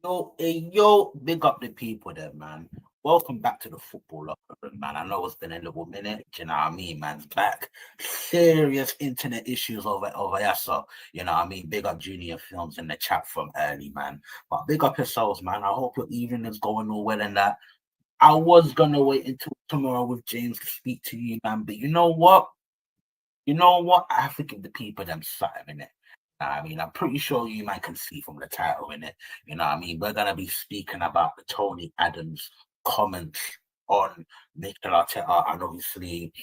Yo, big up the people there, man. Welcome back to the football locker room, man. I know it's been a little minute. Do you know what I mean? Man's back. Serious internet issues over here. So, you know what I mean? Big up Junior Films in the chat from early, man. But big up yourselves, man. I hope your evening is going all well and that. I was gonna wait until tomorrow with James to speak to you, man. But you know what? I have to give the people them something in it. I mean, I'm pretty sure you might can see from the title in it. You know what I mean? We're gonna be speaking about the Tony Adams comments on Mikel Arteta and obviously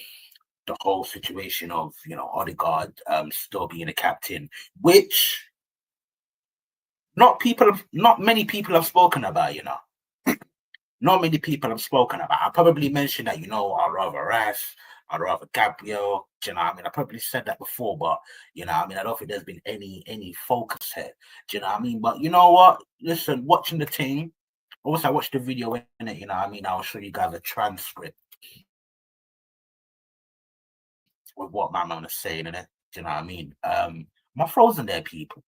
the whole situation of Odegaard still being a captain, which not many people have spoken about, Not many people have spoken about. I probably mentioned that, I'd rather Rice, I'd rather Gabriel. Do you know what I mean? I probably said that before, but I don't think there's been any focus here. Do you know what I mean? But you know what? Listen, watching the team, also I watched the video in it, I'll show you guys a transcript with what my man is saying in it. Do you know what I mean? Am I frozen there, people?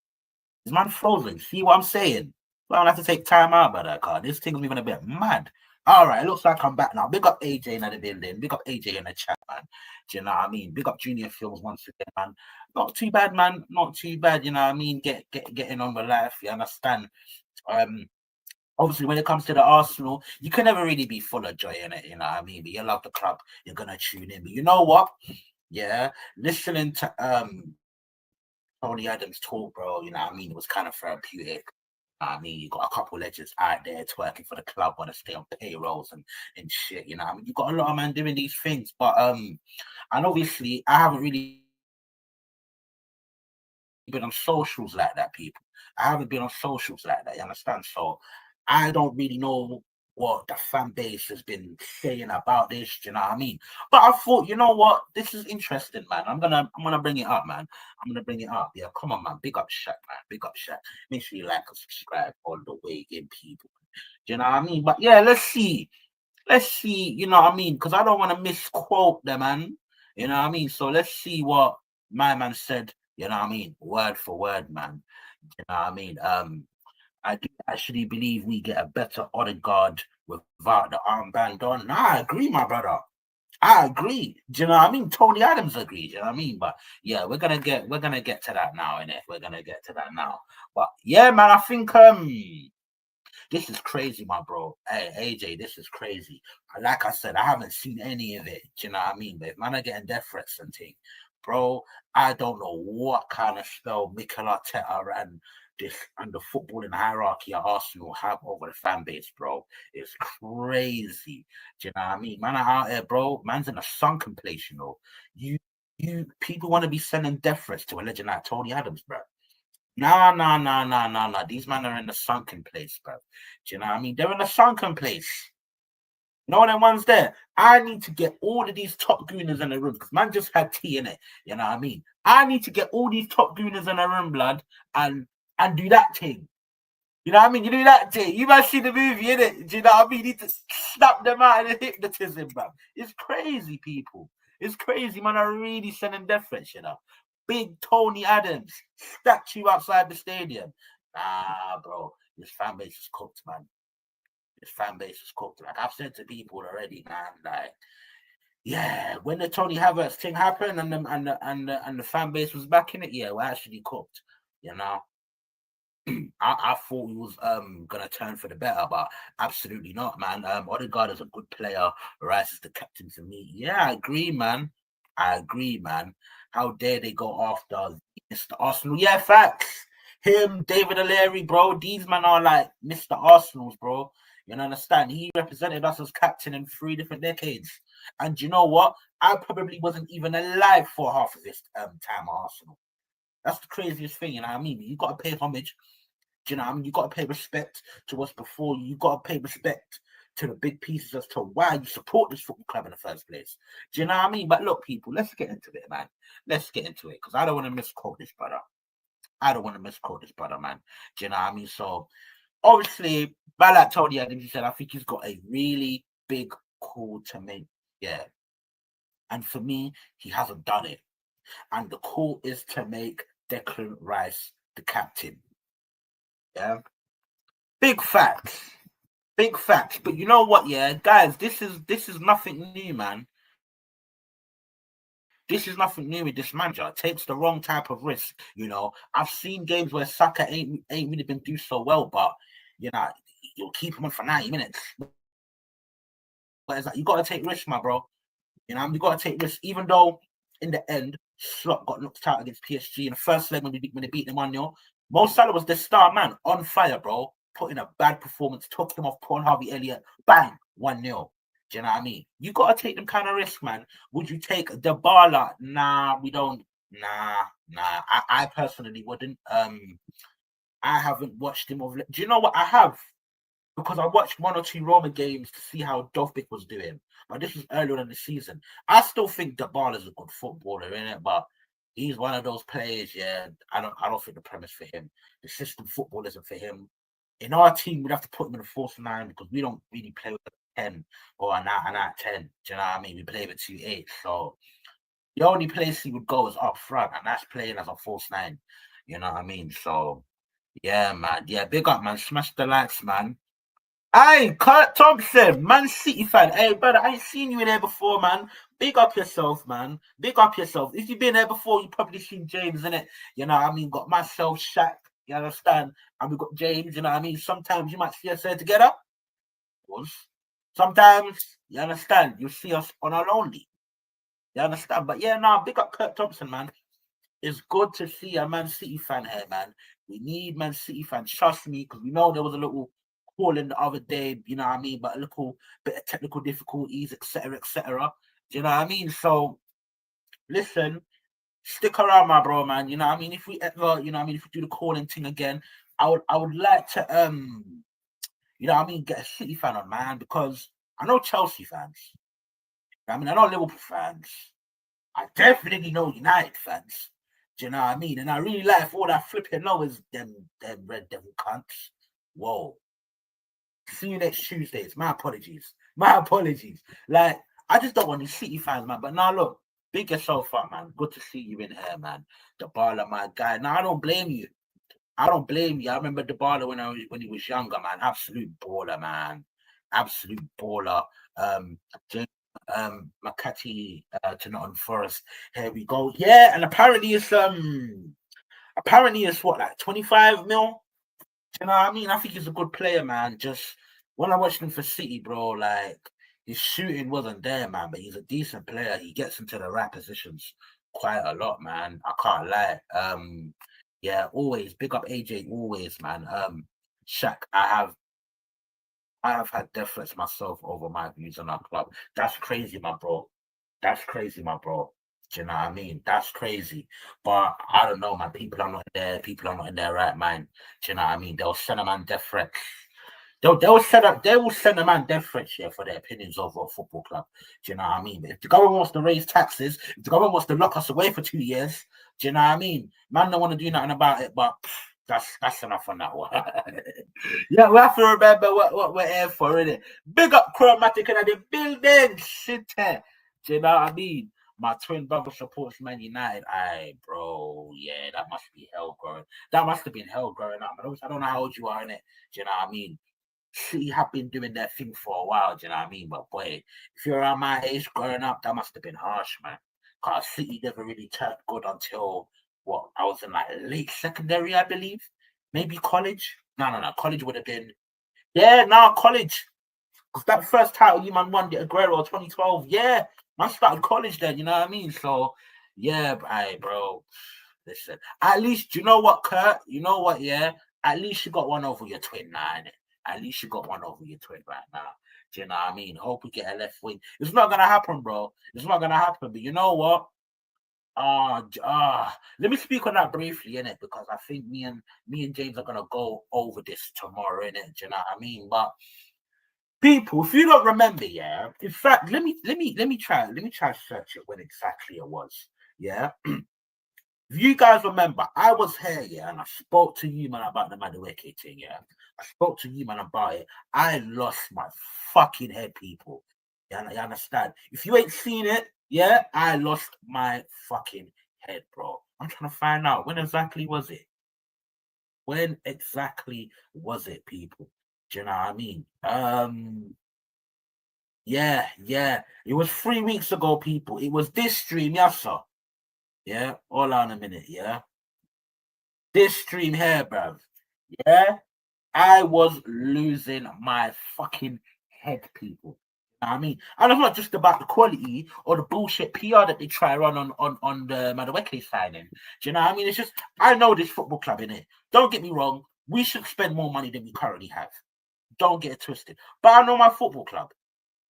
Is man frozen? See what I'm saying? I don't have to take time out by that card. This thing's moving a bit mad. All right, it looks like I'm back now. Big up AJ in the building. Big up AJ in the chat, man. Do you know what I mean? Big up Junior Films once again, man. Not too bad, man. Not too bad. You know what I mean? Getting on with life. You understand? Um, Obviously, when it comes to the Arsenal, you can never really be full of joy in it. You know what I mean? But you love the club. You're gonna tune in. But you know what? Yeah, listening to Tony Adams talk, bro. You know what I mean? It was kind of therapeutic. I mean, you got a couple legends out there twerking for the club, want to stay on payrolls and shit. You know, I mean, you got a lot of man doing these things, but and obviously, I haven't really been on socials like that, people. I haven't been on socials like that. You understand? So I don't really know what the fan base has been saying about this. Do you know what I mean? But I thought, you know what? This is interesting, man. I'm gonna bring it up, man. I'm gonna bring it up. Yeah, come on, man. Big up Shaq, man. Big up Shaq. Make sure you like and subscribe all the way in, people. Do you know what I mean? But yeah, let's see. Let's see, you know what I mean? Because I don't want to misquote them, man. You know what I mean? So let's see what my man said, you know what I mean? Word for word, man. You know what I mean? I do actually believe we get a better Odegaard without the armband on. Nah, I agree, my brother. I agree. Do you know what I mean? Tony Adams agrees, you know what I mean? But yeah, we're gonna get to that now, innit? We're gonna get to that now. But yeah, man, I think this is crazy, my bro. Hey, AJ, this is crazy. Like I said, I haven't seen any of it. Do you know what I mean? But if man are getting death threats and thing, bro, I don't know what kind of spell Mikel Arteta and the footballing hierarchy at Arsenal have over the fan base, bro. It's crazy. Do you know what I mean? Man are out here, bro. Man's in a sunken place, you know. You people want to be sending death threats to a legend like Tony Adams, bro. No, no, no, no, no, no. These men are in the sunken place, bro. Do you know what I mean? They're in the sunken place. No them ones there. I need to get all of these top gooners in the room because man just had tea in it. You know what I mean? I need to get all these top gooners in the room, blood, and do that thing. You know what I mean? You do that thing. You might see the movie, innit? Do you know what I mean? You need to snap them out of the hypnotism, bro. It's crazy, people. It's crazy, man. Are really sending death threats, you know. Big Tony Adams statue outside the stadium. Nah, bro. This fan base is cooked, man. This fan base is cooked. Like I've said to people already, man. Like, yeah, when the Tony Havertz thing happened and the fan base was back in it, yeah, we're actually cooked. You know, I thought he was gonna turn for the better, but absolutely not, man. Odegaard is a good player. Rice is the captain to me. Yeah, I agree, man. I agree, man. How dare they go after Mr. Arsenal? Yeah, facts. Him, David O'Leary, bro. These men are like Mr. Arsenal's, bro. You know, understand? He represented us as captain in 3 different decades. And you know what? I probably wasn't even alive for half of this time at Arsenal. That's the craziest thing, you know what I mean? You got to pay homage. Do you know what I mean? You got to pay respect to what's before you. You got to pay respect to the big pieces as to why you support this football club in the first place. Do you know what I mean? But look, people, let's get into it, man. Let's get into it because I don't want to misquote this brother. I don't want to misquote this brother, man. Do you know what I mean? So, obviously, by like Tony Adams, he said, I think he's got a really big call to make. Yeah. And for me, he hasn't done it. And the call is to make Declan Rice the captain. Yeah. Big facts. Big facts. But you know what, yeah, guys, this is nothing new, man. This is nothing new with this manager. It takes the wrong type of risk. You know, I've seen games where Saka ain't really been do so well, but you know, you'll keep him on for 90 minutes. But it's like you gotta take risks, my bro. You know, you got to take risks, even though in the end, Slot got knocked out against PSG in the first leg when they beat them 1-0. Mo Salah was the star man, on fire, bro. Put in a bad performance, took him off, put on Harvey Elliott, bang, 1-0. Do you know what I mean? You got to take them kind of risks, man. Would you take Dybala? Nah, we don't. Nah. I personally wouldn't. I haven't watched him of. Do you know what I have? Because I watched 1 or 2 Roma games to see how Dovbyk was doing. But this was earlier in the season. I still think Dybala is a good footballer, innit? But he's one of those players, yeah. I don't think the premise for him. The system football isn't for him. In our team, we'd have to put him in a false 9 because we don't really play with a 10 or an out 10. Do you know what I mean? We play with 2-8. So the only place he would go is up front, and that's playing as a false 9. You know what I mean? So yeah, man. Yeah, big up, man. Smash the likes, man. Hey, Kurt Thompson, Man City fan. Hey, brother, I ain't seen you in there before, man. Big up yourself, man. Big up yourself. If you've been there before, you probably seen James in it. You know what I mean? Got myself, Shaq, you understand? And we got James, you know what I mean? Sometimes you might see us there together. Sometimes, you understand, you see us on our lonely. You understand? But yeah, nah, big up Kurt Thompson, man. It's good to see a Man City fan here, man. We need Man City fans. Trust me, because we know there was a little calling the other day, you know what I mean, but a little bit of technical difficulties, etc., etc. Do you know what I mean? So, listen, stick around, my bro, man. You know what I mean? If we ever, you know what I mean, if we do the calling thing again, I would like to you know what I mean, get a City fan on, man, because I know Chelsea fans. I mean, I know Liverpool fans. I definitely know United fans. Do you know what I mean? And I really like all that flipping is them Red Devil cunts. Whoa. See you next Tuesdays. My apologies. My apologies. Like, I just don't want these City fans, man. But now look, big yourself up, man. Good to see you in here, man. Dybala, my guy. Now I don't blame you. I don't blame you. I remember Dybala when he was younger, man. Absolute baller, man. Absolute baller. James McCarthy to Nottingham Forest. Here we go. Yeah, and apparently it's what, like 25 mil? You know what I mean? I think he's a good player, man. Just when I watched him for City, bro, like his shooting wasn't there, man, but he's a decent player. He gets into the right positions quite a lot, man. I can't lie. Yeah, always big up AJ, always, man. Shaq, I have had death threats myself over my views on our club. That's crazy, my bro. That's crazy, my bro. Do you know what I mean? That's crazy. But I don't know, man. People are not there. People are not in their right mind. Do you know what I mean? They'll send a man death threats. They will send a man death threats here for their opinions over a football club. Do you know what I mean? If the government wants to raise taxes, if the government wants to lock us away for 2 years, do you know what I mean? Man don't want to do nothing about it, but that's enough on that one. Yeah, we have to remember what we're here for, innit? Big up Chromatic and the building. Shit. Do you know what I mean? My twin brother supports Man United. Bro, yeah, that must be hell growing. That must have been hell growing up. I don't know how old you are, innit? Do you know what I mean? City have been doing their thing for a while, do you know what I mean? But boy, if you're around my age growing up, that must have been harsh, man. Because City never really turned good until what, I was in like late secondary, I believe. Maybe college. No. College would have been, yeah, no, college. Because that first title you man won, the Aguero 2012. Yeah, man started college then, you know what I mean? So yeah, bro. Listen, at least you know what, Kurt? You know what, yeah? At least you got one over your twin now, innit? At least you got one over your twin right now. Do you know what I mean? Hope we get a left wing. It's not gonna happen, bro. It's not gonna happen. But you know what? Let me speak on that briefly, innit? Because I think me and James are gonna go over this tomorrow, innit? Do you know what I mean? But people, if you don't remember, yeah. In fact, let me try to search it when exactly it was. Yeah. If you guys remember, I was here, yeah, and I spoke to you, man, about the Madueke thing, yeah. I spoke to you, man, about it. I lost my fucking head, people. Yeah, you understand? If you ain't seen it, yeah, I lost my fucking head, bro. I'm trying to find out when exactly was it. When exactly was it, people? Do you know what I mean? Yeah. It was 3 weeks ago, people. It was this stream, yes, sir. Yeah, hold on a minute, yeah. This stream here, bruv. Yeah, I was losing my fucking head, people. You know what I mean? And it's not just about the quality or the bullshit PR that they try run on the Madueke signing. Do you know what I mean? It's just I know this football club in it. Don't get me wrong. We should spend more money than we currently have. Don't get it twisted. But I know my football club.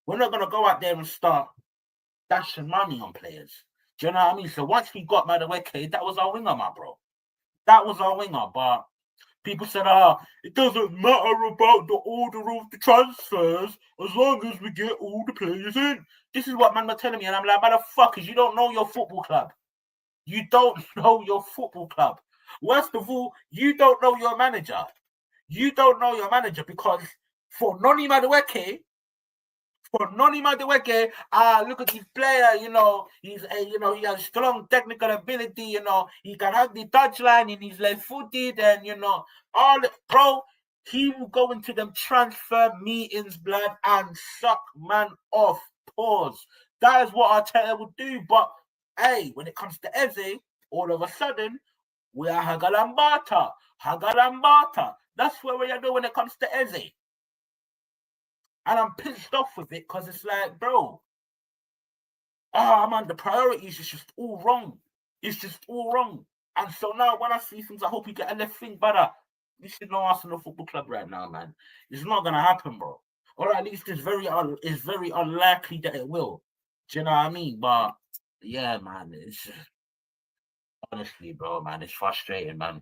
We're not gonna go out there and start dashing money on players. Do you know what I mean? So once we got Madueke, that was our winger, my bro. That was our winger. But people said, it doesn't matter about the order of the transfers as long as we get all the players in. This is what man were telling me, and I'm like, motherfuckers, you don't know your football club. You don't know your football club. Worst of all, you don't know your manager. You don't know your manager because for Noni Madueke, look at this player, he's he has strong technical ability, he can have the touchline and he's left-footed and bro, he will go into them transfer meetings, blood, and suck man off. Pause. That is what Arteta would do. But hey, when it comes to Eze, all of a sudden, we are Hagalambata. That's where we are doing when it comes to Eze. And I'm pissed off with it because it's like, bro, man, the priorities is just all wrong. It's just all wrong. And so now when I see things, I hope you get a left thing better. You should know Arsenal Football Club right now, man. It's not gonna happen, bro. Or at least it's very unlikely that it will. Do you know what I mean? But yeah, man, it's honestly, bro, man, it's frustrating, man.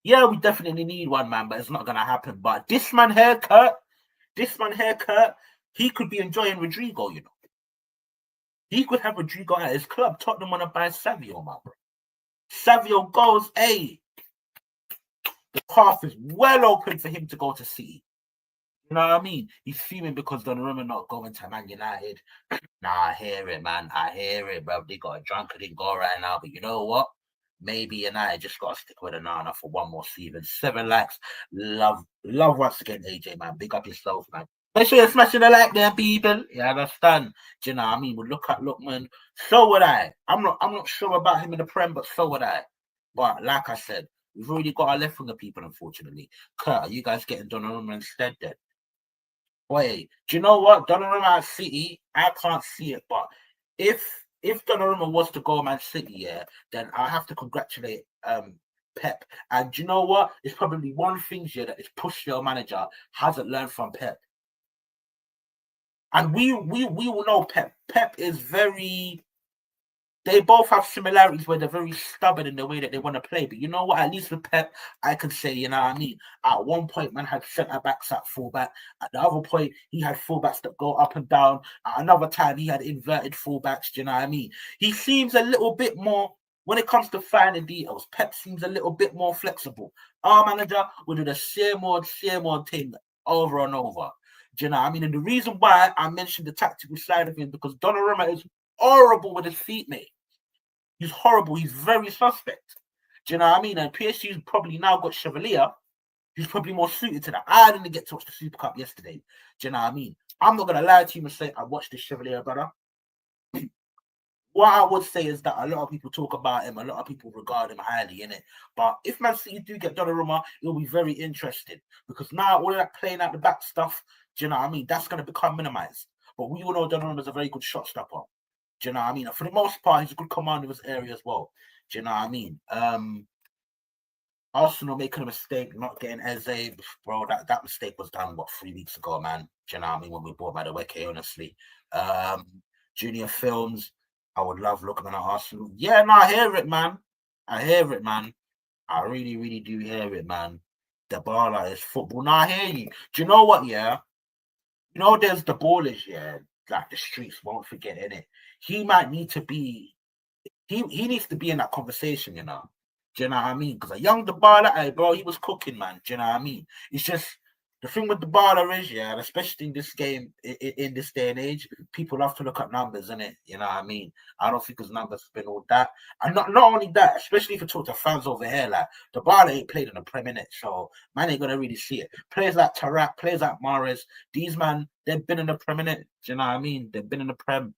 Yeah, we definitely need one, man, but it's not gonna happen. But this man haircut, he could be enjoying Rodrigo, He could have Rodrigo at his club. Tottenham want to buy Savio, my bro. Savio goes, hey, the path is well open for him to go to City. You know what I mean? He's fuming because Donnarumma not going to Man United. Nah, I hear it, man. I hear it, bro. They got a drunken go right now, but you know what? Maybe United just got to stick with Anana for one more season. 7 likes. Love once again, AJ, man. Big up yourself, man. Make sure you're smashing the like there, people. You understand? Do you know what I mean? We look at Lookman. So would I. I'm not sure about him in the Prem, but so would I. But like I said, we've already got our left winger people, unfortunately. Kurt, are you guys getting Donnarumma instead then? Boy, do you know what? Donnarumma at City, I can't see it, but if Donnarumma was to go Man City, yeah, then I have to congratulate Pep. And do you know what? It's probably one thing here that this push your manager hasn't learned from Pep. And we will know Pep. Pep is very. They both have similarities where they're very stubborn in the way that they want to play. But you know what? At least with Pep, I can say, you know what I mean? At one point, man had centre backs at fullback. At the other point, he had fullbacks that go up and down. At another time, he had inverted fullbacks. Do you know what I mean? He seems a little bit more, when it comes to finding details, Pep seems a little bit more flexible. Our manager will do the same old thing over and over. Do you know what I mean? And the reason why I mentioned the tactical side of him, because Donnarumma is horrible with his feet, mate. He's horrible. He's very suspect. Do you know what I mean? And PSG's probably now got Chevalier. He's probably more suited to that. I didn't get to watch the Super Cup yesterday. Do you know what I mean? I'm not going to lie to you and say I watched the Chevalier, brother. What I would say is that a lot of people talk about him. A lot of people regard him highly in it. But if Man City do get Donnarumma, it'll be very interesting. Because now all that playing out the back stuff, do you know what I mean? That's going to become minimized. But we all know Donnarumma is a very good shot stopper. Do you know what I mean? And for the most part, he's a good commander of his area as well. Do you know what I mean? Arsenal making a mistake, not getting Eze, bro. That mistake was done 3 weeks ago, man. Do you know what I mean? When we bought Madueke, honestly. Junior Films, I would love looking at Arsenal. Yeah, no, I hear it, man. I really, really do hear it, man. The Dybala is football. No, I hear you. Do you know what? Yeah, there's the ballers, yeah. Like the streets won't forget in it. He might need to be. He needs to be in that conversation, Do you know what I mean? Because a young Dybala, hey, bro, he was cooking, man. Do you know what I mean? It's just The thing with the baller is, yeah, and especially in this game, in this day and age, people love to look at numbers, innit? You know what I mean? I don't think his numbers have been all that. And not only that, especially if you talk to fans over here, like the baller ain't played in the Prem, innit? So man ain't gonna really see it. Players like Tarak, players like Mahrez, these man, they've been in the Prem, innit? Do you know what I mean? They've been in the Prem.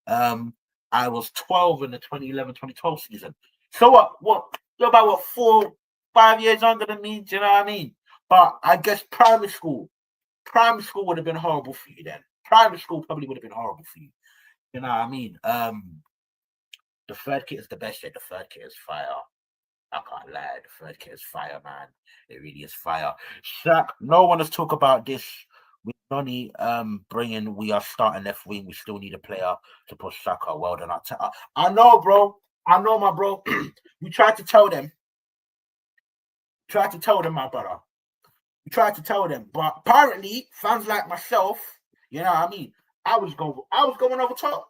Um, I was 12 in the 2011-2012 season. So what? You're about what 4, 5 years younger than me. Do you know what I mean? But I guess primary school would have been horrible for you then. Primary school probably would have been horrible for you. You know what I mean? The third kit is the best yet. The third kit is fire. I can't lie. The third kit is fire, man. It really is fire. Shaq, no one has talked about this. With Noni bringing, we are starting left wing. We still need a player to push Saka. Well done, Arteta. I know, bro. I know, my bro. We tried to tell them. Tried to tell them, my brother. We tried to tell them, but apparently, fans like myself, you know what I mean. I was going over top.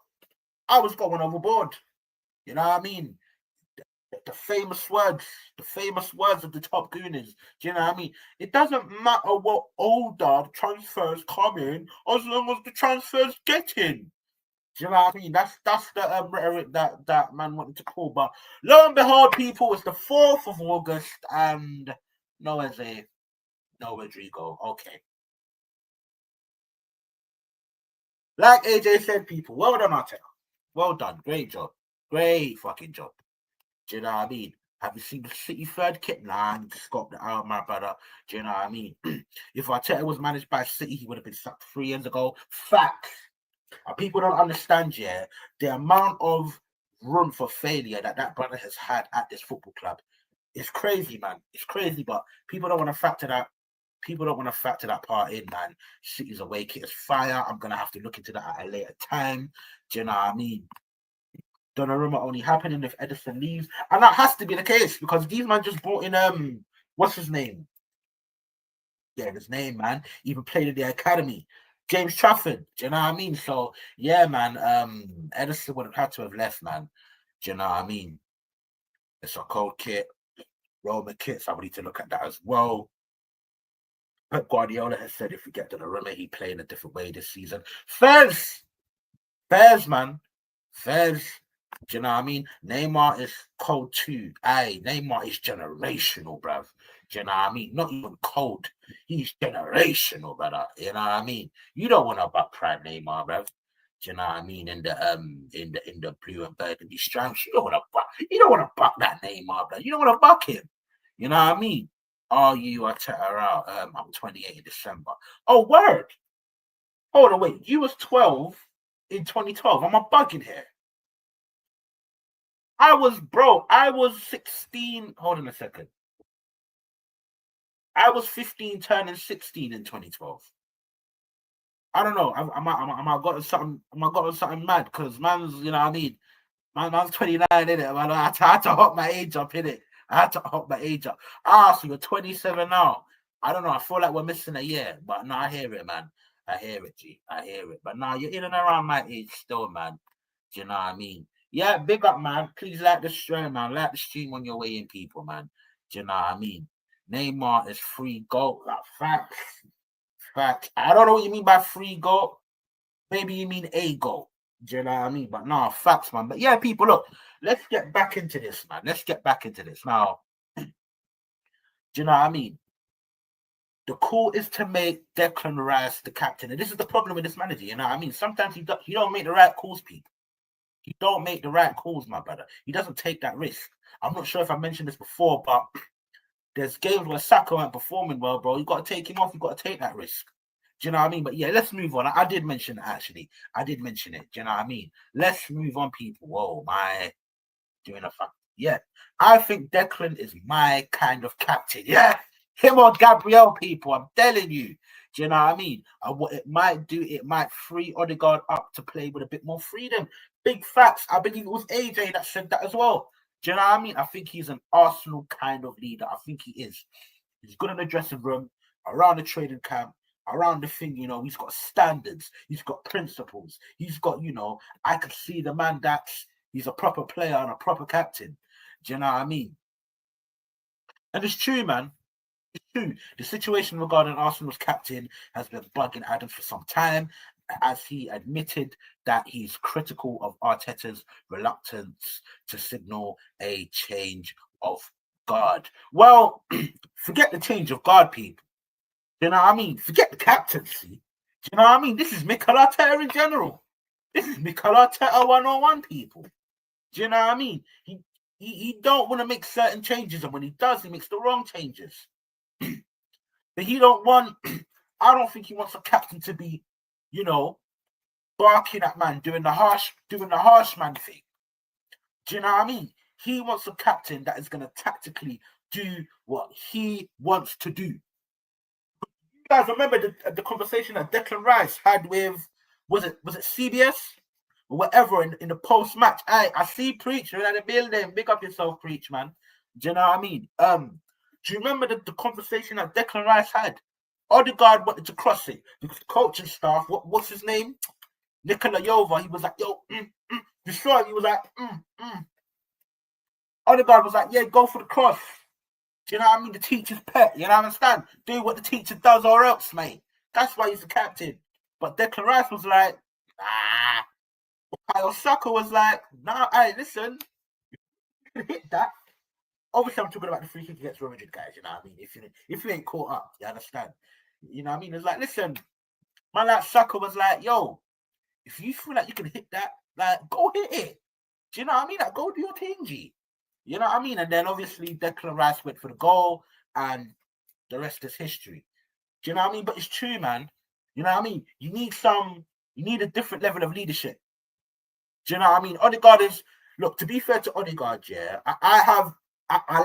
I was going overboard. You know what I mean. The famous words of the top gooners. Do you know what I mean? It doesn't matter what older transfers come in, as long as the transfers get in. Do you know what I mean? That's the rhetoric that man wanted to call. But lo and behold, people, it's the 4th of August, and no Eze, no Rodrigo. Okay. Like AJ said, people, well done, Arteta. Well done. Great job. Great fucking job. Do you know what I mean? Have you seen the City third kit? Nah, I need to scope that out, my brother. Do you know what I mean? If Arteta was managed by City, he would have been sacked 3 years ago. Facts. People don't understand, yeah, the amount of room for failure that brother has had at this football club. It's crazy, man. It's crazy, but people don't want to factor that. People don't want to factor that part in, man. City's away kit is fire. I'm gonna have to look into that at a later time. Do you know what I mean? Donnarumma only happening if Edison leaves, and that has to be the case because these man just brought in what's his name? Yeah, his name, man. Even played in the academy. James Trafford. Do you know what I mean? So yeah, man. Edison would have had to have left, man. Do you know what I mean? It's a cold kit, Roman kit. So I need to look at that as well. Pep Guardiola has said if we get Donnarumma, he play in a different way this season. Fairs, man. Fairs. Do you know what I mean? Neymar is cold too. Aye, Neymar is generational, bruv. Do you know what I mean? Not even cold. He's generational, brother. You know what I mean? You don't want to buck prime Neymar, bruv. Do you know what I mean? In the blue and burgundy stripes, you don't want to buck that Neymar, bruv. You don't want to buck him. You know what I mean? Oh, you are out. I'm 28 in December. Oh, word. Hold on, wait. You was 12 in 2012. Am I bugging here? I was 16. Hold on a second. I was 15 turning 16 in 2012. I don't know. Am I got something mad? Because man's, you know what I mean? Man's 29, innit? Man, I had to hop my age up, innit? I had to hop my age up. So you're 27 now. I don't know. I feel like we're missing a year. But no, I hear it, man. I hear it, G. I hear it. But now you're in and around my age still, man. Do you know what I mean? Yeah, big up, man. Please like the stream, man. Like the stream on your way in, people, man. Do you know what I mean? Neymar is free goal. Like, facts. Facts. I don't know what you mean by free goal. Maybe you mean a goal. Do you know what I mean? But no, facts, man. But yeah, people, look, let's get back into this, man. Let's get back into this. Now, do you know what I mean? The call is to make Declan Rice the captain. And this is the problem with this manager, you know what I mean? Sometimes he don't make the right calls, people. He don't make the right calls, my brother. He doesn't take that risk. I'm not sure if I mentioned this before, but there's games where Saka aren't performing well, bro. You got to take him off. You got to take that risk. Do you know what I mean? But yeah, let's move on. I did mention it, actually. I did mention it. Do you know what I mean? Let's move on, people. Whoa, my doing a fuck. Yeah, I think Declan is my kind of captain. Yeah, him or Gabriel, people. I'm telling you. Do you know what I mean? What it might do, it might free Odegaard up to play with a bit more freedom. Big facts. I believe it was AJ that said that as well. Do you know what I mean? I think he's an Arsenal kind of leader. I think he is. He's good in the dressing room, around the training camp, around the thing, you know, he's got standards, he's got principles, he's got, you know, I could see the man he's a proper player and a proper captain. Do you know what I mean? And it's true, man. Two, the situation regarding Arsenal's captain has been bugging Adams for some time, as he admitted that he's critical of Arteta's reluctance to signal a change of guard. Well, forget the change of guard, people. Do you know what I mean? Forget the captaincy. Do you know what I mean? This is Mikel Arteta in general. This is Mikel Arteta 101, people. Do you know what I mean? He don't want to make certain changes, and when he does, he makes the wrong changes. But he don't want. I don't think he wants a captain to be, you know, barking at man, doing the harsh man thing. Do you know what I mean? He wants a captain that is going to tactically do what he wants to do. You guys remember the conversation that Declan Rice had with was it CBS or whatever in the post match? I see Preach, you're in the building. Big up yourself, Preach, man. Do you know what I mean? Do you remember the conversation that Declan Rice had? Odegaard wanted to cross it because coaching staff, what's his name? Nikola Jova, he was like, yo, you saw him, he was like, Odegaard was like, yeah, go for the cross. Do you know what I mean? The teacher's pet, you know what I understand? Do what the teacher does or else, mate. That's why he's the captain. But Declan Rice was like, nah. Osaka was like, nah, hey, listen, you can hit that. Obviously, I'm talking about the free kick against Real Madrid, guys. You know what I mean? If you ain't caught up, you understand? You know what I mean? It's like, listen, man, like Saka was like, yo, if you feel like you can hit that, like, go hit it. Do you know what I mean? Like, go do your thing, G. You know what I mean? And then obviously Declan Rice went for the goal, and the rest is history. Do you know what I mean? But it's true, man. You know what I mean? You need a different level of leadership. Do you know what I mean? Odegaard is, look, to be fair to Odegaard, yeah, I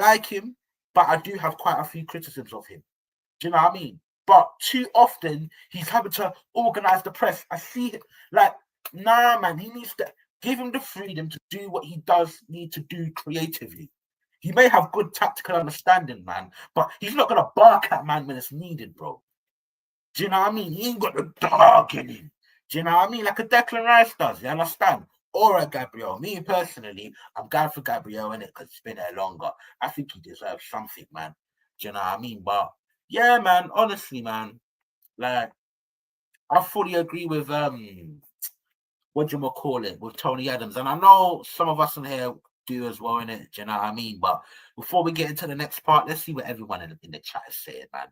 like him, but I do have quite a few criticisms of him. Do you know what I mean? But too often he's having to organize the press. I see it like, nah, man, he needs to give him the freedom to do what he does need to do creatively. He may have good tactical understanding, man, but he's not gonna bark at man when it's needed, bro. Do you know what I mean? He ain't got the dog in him. Do you know what I mean? Like a Declan Rice does, you understand? Or a Gabriel. Me personally, I'm going for Gabriel in it because it's been there longer. I think he deserves something, man. Do you know what I mean? But yeah, man, honestly, man, like I fully agree with what you call it, with Tony Adams. And I know some of us in here do as well in it, do you know what I mean? But before we get into the next part, let's see what everyone in the chat is saying, man.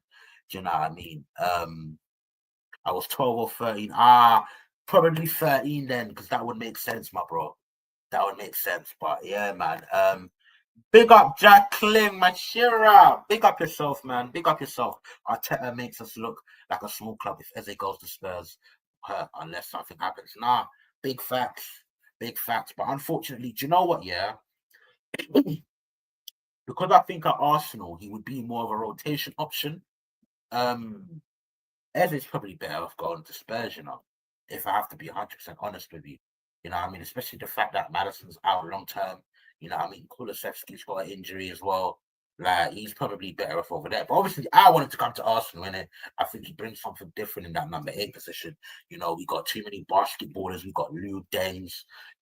Do you know what I mean? I was 12 or 13. Probably 13 then, because that would make sense, my bro. That would make sense. But yeah, man. Big up Jacqueline Machira. Big up yourself, man. Big up yourself. Arteta makes us look like a small club if Eze goes to Spurs, unless something happens. Nah, big facts. Big facts. But unfortunately, do you know what? Yeah. Because I think at Arsenal, he would be more of a rotation option. Eze's probably better off going to Spurs, you know, if I have to be 100% honest with you. You know what I mean? Especially the fact that Madison's out long term. You know what I mean? Kulusevski's got an injury as well. Like, he's probably better off over there. But obviously, I wanted to come to Arsenal, innit? I think he brings something different in that number 8 position. You know, we got too many basketballers. We got Lou Deng.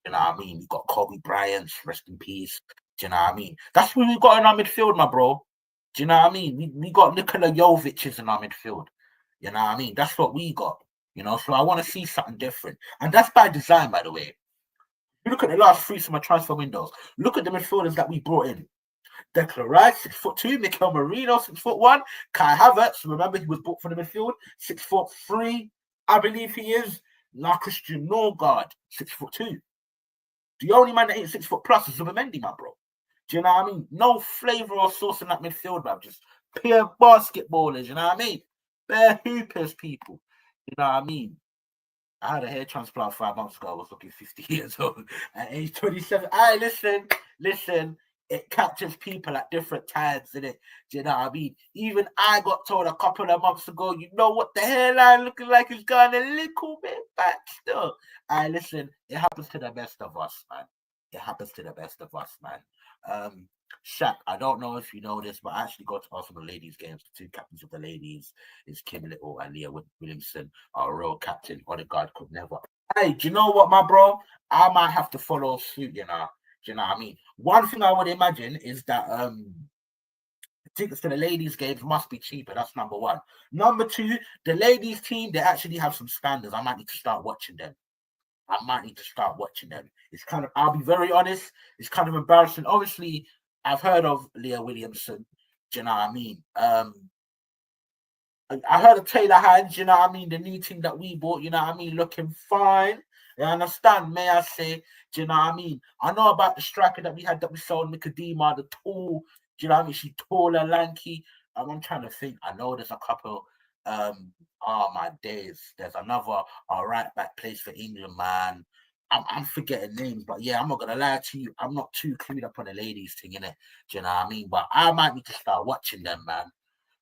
You know what I mean? We got Kobe Bryant, rest in peace. Do you know what I mean? That's what we got in our midfield, my bro. Do you know what I mean? We got Nikola Jovic's in our midfield. You know what I mean? That's what we got. You know, so I want to see something different. And that's by design, by the way. You look at the last 3 summer transfer windows. Look at the midfielders that we brought in. Declan Rice, 6'2", Mikel Merino, 6'1", Kai Havertz, remember he was bought for the midfield, 6'3", I believe he is. Now Christian Norgard, 6'2". The only man that ain't 6 foot plus is Zubimendi, my bro. Do you know what I mean? No flavour or sauce in that midfield, bro. Just pure basketballers, you know what I mean? Bare hoopers, people. You know what I mean? I had a hair transplant 5 months ago. I was looking 50 years old at age 27. Listen. It captures people at different times, innit? Do you know what I mean? Even I got told a couple of months ago, you know what the hairline looking like is going a little bit back still. Listen, it happens to the best of us, man. It happens to the best of us, man. Shaq, I don't know if you know this, but I actually got to Arsenal ladies games. The 2 captains of the ladies is Kim Little and Leah Williamson. Our royal captain, Odegaard, could never. Hey, do you know what, my bro? I might have to follow suit, you know. Do you know what I mean? One thing I would imagine is that tickets to the ladies' games must be cheaper. That's number one. Number two, the ladies' team, they actually have some standards. I might need to start watching them. It's kind of, I'll be very honest, it's kind of embarrassing. Obviously, I've heard of Leah Williamson. Do you know what I mean? I heard of Taylor Hands, you know what I mean? The new team that we bought, you know what I mean? Looking fine. You understand? May I say, do you know what I mean? I know about the striker that we had that we sold, Nicodemus, the tall, do you know what I mean? She's tall and lanky. I'm trying to think. I know there's a couple. Oh my days. There's another right back place for England, man. I'm forgetting names, but yeah, I'm not gonna lie to you. I'm not too clued up on the ladies thing, innit? Do you know what I mean? But I might need to start watching them, man,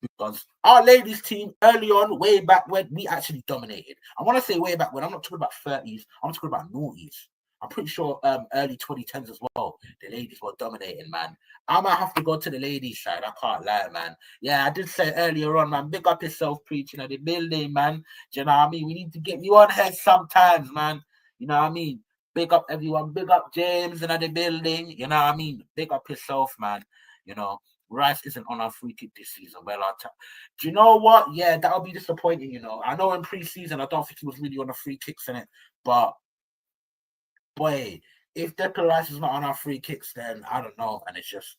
because our ladies team early on, way back when, we actually dominated. I want to say way back when. I'm not talking about 30s. I'm talking about noughties. I'm pretty sure early 2010s as well. The ladies were dominating, man. I might have to go to the ladies side. I can't lie, man. Yeah, I did say earlier on, man. Big up yourself, preaching at the building, man. Do you know what I mean? We need to get you on here sometimes, man. You know what I mean? Big up everyone. Big up James and at the building. You know what I mean? Big up yourself, man. You know, Rice isn't on our free kick this season. Well, do you know what? Yeah, that'll be disappointing. You know, I know in pre-season, I don't think he was really on the free kicks in it, but boy, if Declan Rice is not on our free kicks, then I don't know. And it's just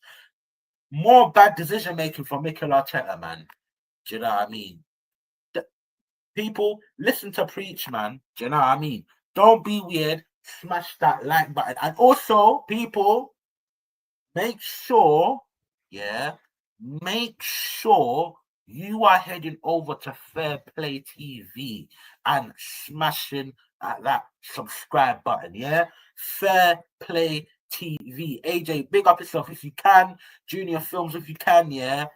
more bad decision making from Mikel Arteta, man. Do you know what I mean? People listen to preach, man. Do you know what I mean? Don't be weird. Smash that like button, and also, people, make sure, yeah, make sure you are heading over to Fair Play TV and smashing that subscribe button, yeah? Fair Play TV. AJ, big up yourself if you can. Junior Films, if you can, yeah?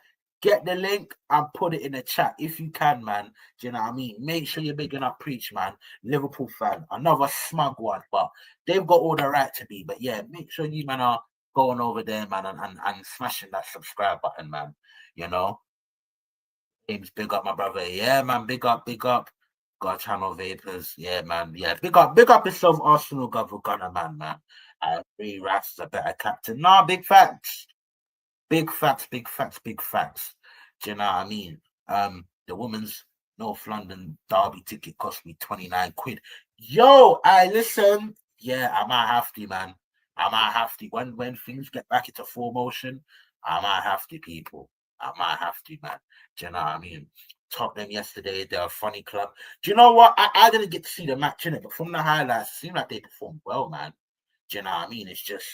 Get the link and put it in the chat if you can, man. Do you know what I mean? Make sure you're bigging up Preach, man. Liverpool fan. Another smug one, but they've got all the right to be. But yeah, make sure you, man, are going over there, man, and smashing that subscribe button, man. You know, James, big up, my brother. Yeah, man, big up, big up. Got channel vapors. Yeah, man. Yeah, big up yourself, Arsenal Gunner, man. I agree, Rats is a better captain. Nah, big facts. Big facts, big facts, big facts. Do you know what I mean? The women's North London derby ticket cost me 29 quid. Yo, I listen. Yeah, I might have to, man. I might have to. When things get back into full motion, I might have to, people. I might have to, man. Do you know what I mean? Tottenham yesterday, they're a funny club. Do you know what? I didn't get to see the match in it, but from the highlights, it seemed like they performed well, man. Do you know what I mean? It's just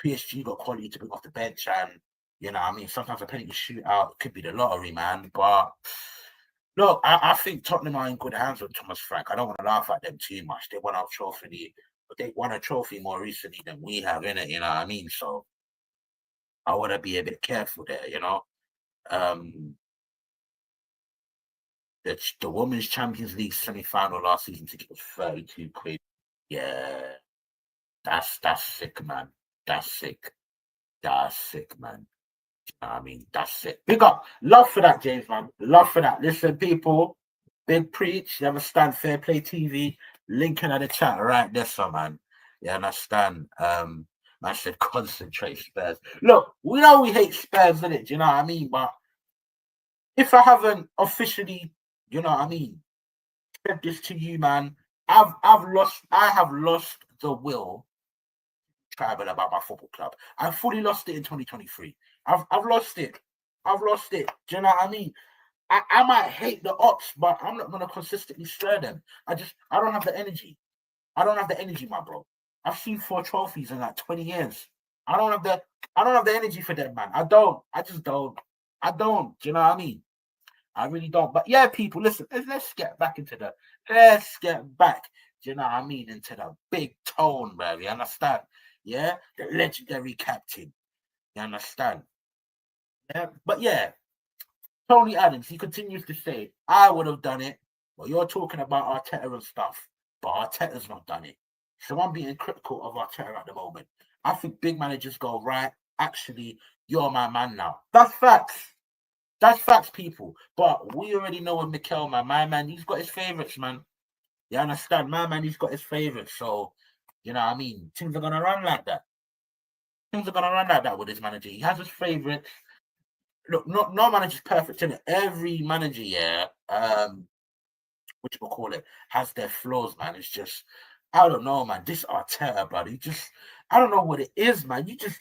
PSG got quality to bring off the bench, and you know what I mean? Sometimes a penalty shootout could be the lottery, man. But look, I think Tottenham are in good hands with Thomas Frank. I don't want to laugh at them too much. They won our trophy, but they won a trophy more recently than we have, in it. You know what I mean? So I want to be a bit careful there, you know. Um, the Women's Champions League semi-final last season ticket was 32 quid. Yeah, that's sick, man. That's sick. That's sick, man. I mean, that's it. Big up. Love for that, James, man. Love for that. Listen, people, big preach. You understand? Fair Play TV. Link in the chat right there, so man. You understand? I said concentrate Spurs. Look, we know we hate Spurs, innit? Do you know what I mean? But if I haven't officially, you know what I mean, said this to you, man, I have lost the will travel about my football club. I fully lost it in 2023. I've lost it. I've lost it. Do you know what I mean? I might hate the ops, but I'm not gonna consistently stir them. I don't have the energy. I don't have the energy, my bro. I've seen 4 trophies in like 20 years. I don't have the energy for them, man. I don't. I just don't. I don't. Do you know what I mean? I really don't. But yeah, people, listen, let's get back into let's get back, do you know what I mean, into the big tone, bro. You understand? Yeah, the legendary captain. You understand? Yeah, but yeah, Tony Adams, he continues to say, I would have done it. Well, you're talking about Arteta and stuff, but Arteta's not done it. So I'm being critical of Arteta at the moment. I think big managers go, right, actually, you're my man now. That's facts. That's facts, people. But we already know with Mikel, man, my man, he's got his favourites, man. You understand? My man, he's got his favourites. So, you know what I mean? Things are going to run like that. Things are going to run like that with his manager. He has his favourites. look, no manager's perfect in it. Every manager, yeah, what you call it, has their flaws, man. It's just, I don't know, man. This Arteta, buddy, just, I don't know what it is, man. He just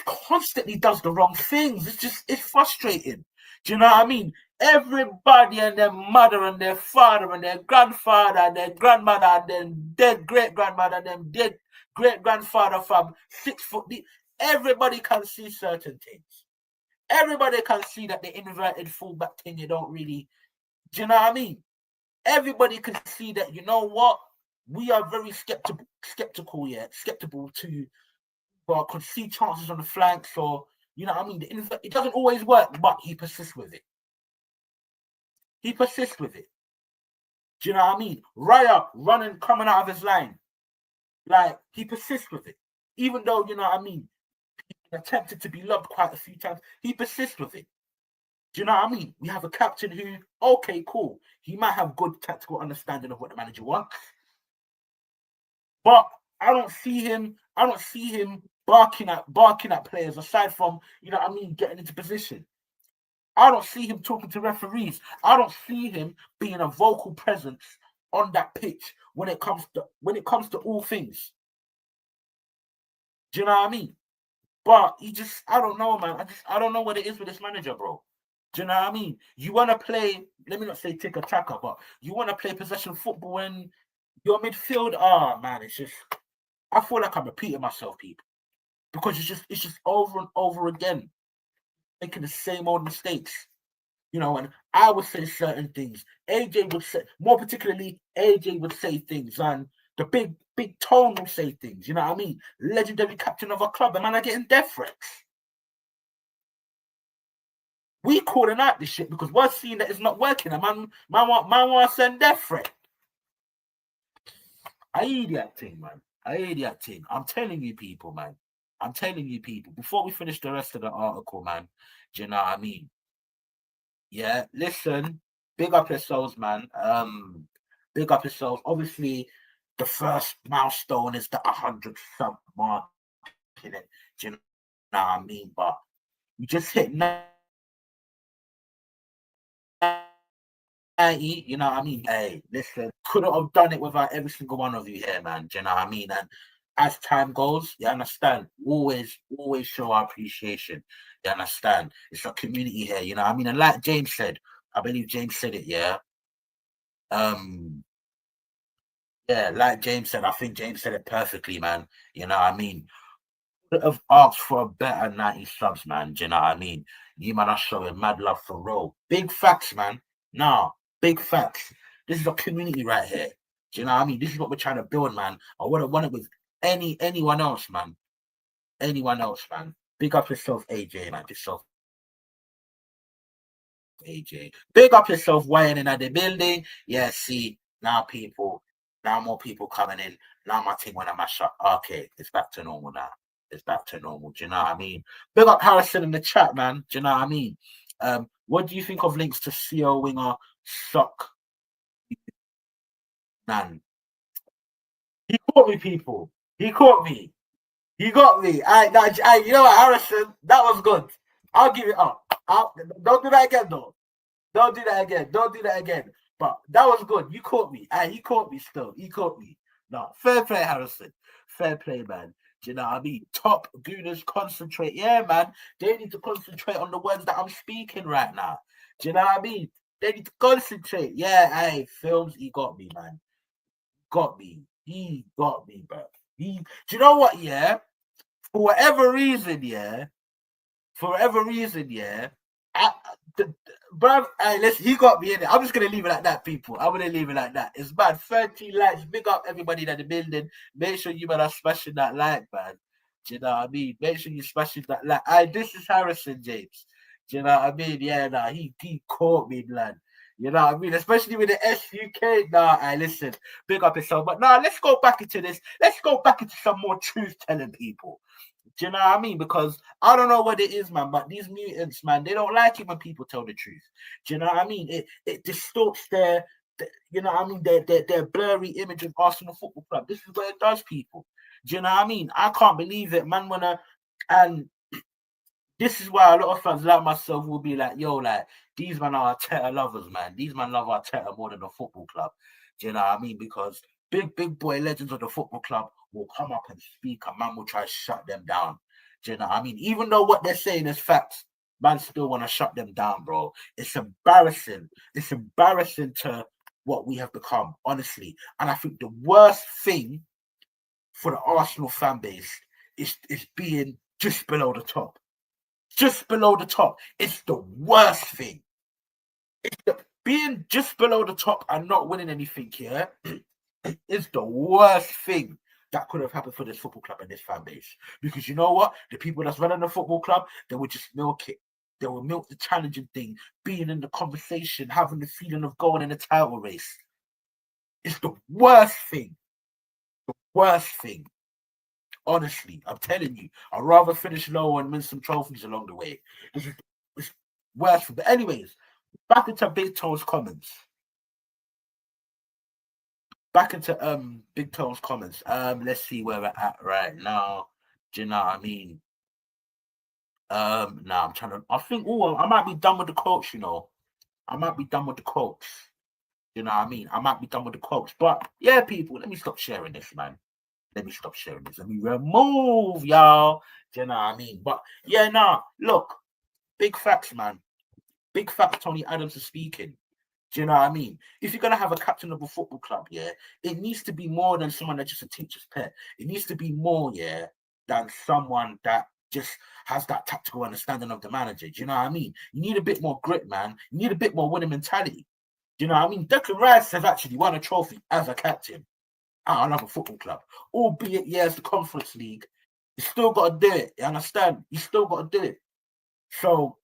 constantly does the wrong things. It's frustrating. Do you know what I mean? Everybody and their mother and their father and their grandfather and their grandmother and then dead great grandmother and then dead great grandfather from 6 foot deep. Everybody can see certain things. Everybody can see that the inverted fullback thing you don't really. Do you know what I mean? Everybody can see that. You know what? We are very skeptical, yeah, skeptical to, but could see chances on the flanks, or you know what I mean. It doesn't always work, but he persists with it. He persists with it. Do you know what I mean? Raya running, coming out of his line, like he persists with it, even though you know what I mean. He attempted to be loved quite a few times. He persists with it. Do you know what I mean? We have a captain who, okay, cool. He might have good tactical understanding of what the manager wants, but I don't see him. I don't see him barking at players aside from you know what I mean, getting into position. I don't see him talking to referees. I don't see him being a vocal presence on that pitch when it comes to all things. Do you know what I mean? But he just, I don't know, man. I don't know what it is with this manager, bro. Do you know what I mean? You want to play, let me not say tick attacker, but you want to play possession football when your midfield, man, it's just, I feel like I'm repeating myself, people. Because it's just over and over again, making the same old mistakes. You know, and I would say certain things. AJ would say, more particularly, AJ would say things, and the big tone will say things. You know what I mean? Legendary captain of a club, the man are getting death threats. We calling out this shit because we're seeing that it's not working. And man want to send death threat. I hear that thing, man. I hear that thing. I'm telling you, people, man. I'm telling you, people. Before we finish the rest of the article, man, do you know what I mean? Yeah, listen, big up yourselves, man. Big up yourselves. Obviously, the first milestone is the 100 sub mark. In it, do you know what I mean? But we just hit 90, you know what I mean? Hey, listen, couldn't have done it without every single one of you here, man. Do you know what I mean? And as time goes, you understand, always show our appreciation. You understand? It's a community here, you know what I mean? And like James said, I believe James said it, yeah. Um, yeah, like James said, I think James said it perfectly, man. You know what I mean? Could have asked for a better 90 subs, man. Do you know what I mean? You man are showing mad love for Roll. Big facts, man. Nah, big facts. This is a community right here. Do you know what I mean? This is what we're trying to build, man. I would have won it with anyone else, man. Anyone else, man. Big up yourself, AJ, man. Yourself, AJ. Big up yourself, Wayne in the building. Yeah, see, now more people coming in. Now my team when I mash up. Okay, it's back to normal now. It's back to normal. Do you know what I mean? Big up Harrison in the chat, man. Do you know what I mean? What do you think of links to CO winger Sock? Man, he caught me, people. He caught me. He got me. You know what, Harrison? That was good. I'll give it up. Don't do that again, though. Don't do that again. Don't do that again. But that was good. You caught me. He caught me still. He caught me. No, fair play, Harrison. Fair play, man. Do you know what I mean? Top gooners concentrate. Yeah, man. They need to concentrate on the words that I'm speaking right now. Do you know what I mean? They need to concentrate. Yeah, hey, Films, he got me, man. Got me. He got me, bro. Do you know what, yeah? For whatever reason, yeah, I, bro, hey, listen, he got me in it. I'm just gonna leave it like that, people. I'm gonna leave it like that. It's bad. 30 likes. Big up everybody in the building. Make sure you man are smashing that like, man. Do you know what I mean? Make sure you smashing that like. This is Harrison James. Do you know what I mean? Yeah, nah, he caught me, man. You know what I mean? Especially with the SUK. Nah, listen, big up yourself. But nah, let's go back into this. Let's go back into some more truth telling, people. Do you know what I mean? Because I don't know what it is, man, but these mutants, man, they don't like it when people tell the truth. Do you know what I mean? It distorts their you know what I mean, their blurry image of Arsenal Football Club. This is what it does, people. Do you know what I mean? I can't believe it, man. And This is why a lot of fans like myself will be like, yo, like, these men are Arteta lovers, man. These men love Arteta more than the football club. Do you know what I mean? Because big boy legends of the football club will come up and speak, and man will try to shut them down. Do you know what I mean? Even though what they're saying is facts, man still want to shut them down, bro. It's embarrassing. It's embarrassing to what we have become, honestly. And I think the worst thing for the Arsenal fan base is being just below the top. Just below the top. It's the worst thing. Being just below the top and not winning anything here is the worst thing that could have happened for this football club and this fan base. Because you know what? The people that's running the football club, they would just milk it. They will milk the challenging thing, being in the conversation, having the feeling of going in a title race. It's the worst thing. The worst thing. Honestly, I'm telling you, I'd rather finish low and win some trophies along the way. It's worse. But anyways, back into Big Toe's comments. Big Toe's comments. Let's see where we're at right now. Do you know what I mean? Now I'm trying to. I think. Oh, I might be done with the quotes. You know, I might be done with the quotes. You know what I mean? I might be done with the quotes. But yeah, people, let me stop sharing this, man. Let me stop sharing this. Let me remove y'all. Do you know what I mean? But yeah, nah. Look, big facts, man. Big facts. Tony Adams is speaking. Do you know what I mean? If you're gonna have a captain of a football club, yeah, it needs to be more than someone that's just a teacher's pet. It needs to be more, yeah, than someone that just has that tactical understanding of the manager. Do you know what I mean? You need a bit more grit, man. You need a bit more winning mentality. Do you know what I mean? Declan Rice has actually won a trophy as a captain at another football club, albeit yes, the Conference League. You still got to do it. You understand? You still got to do it. So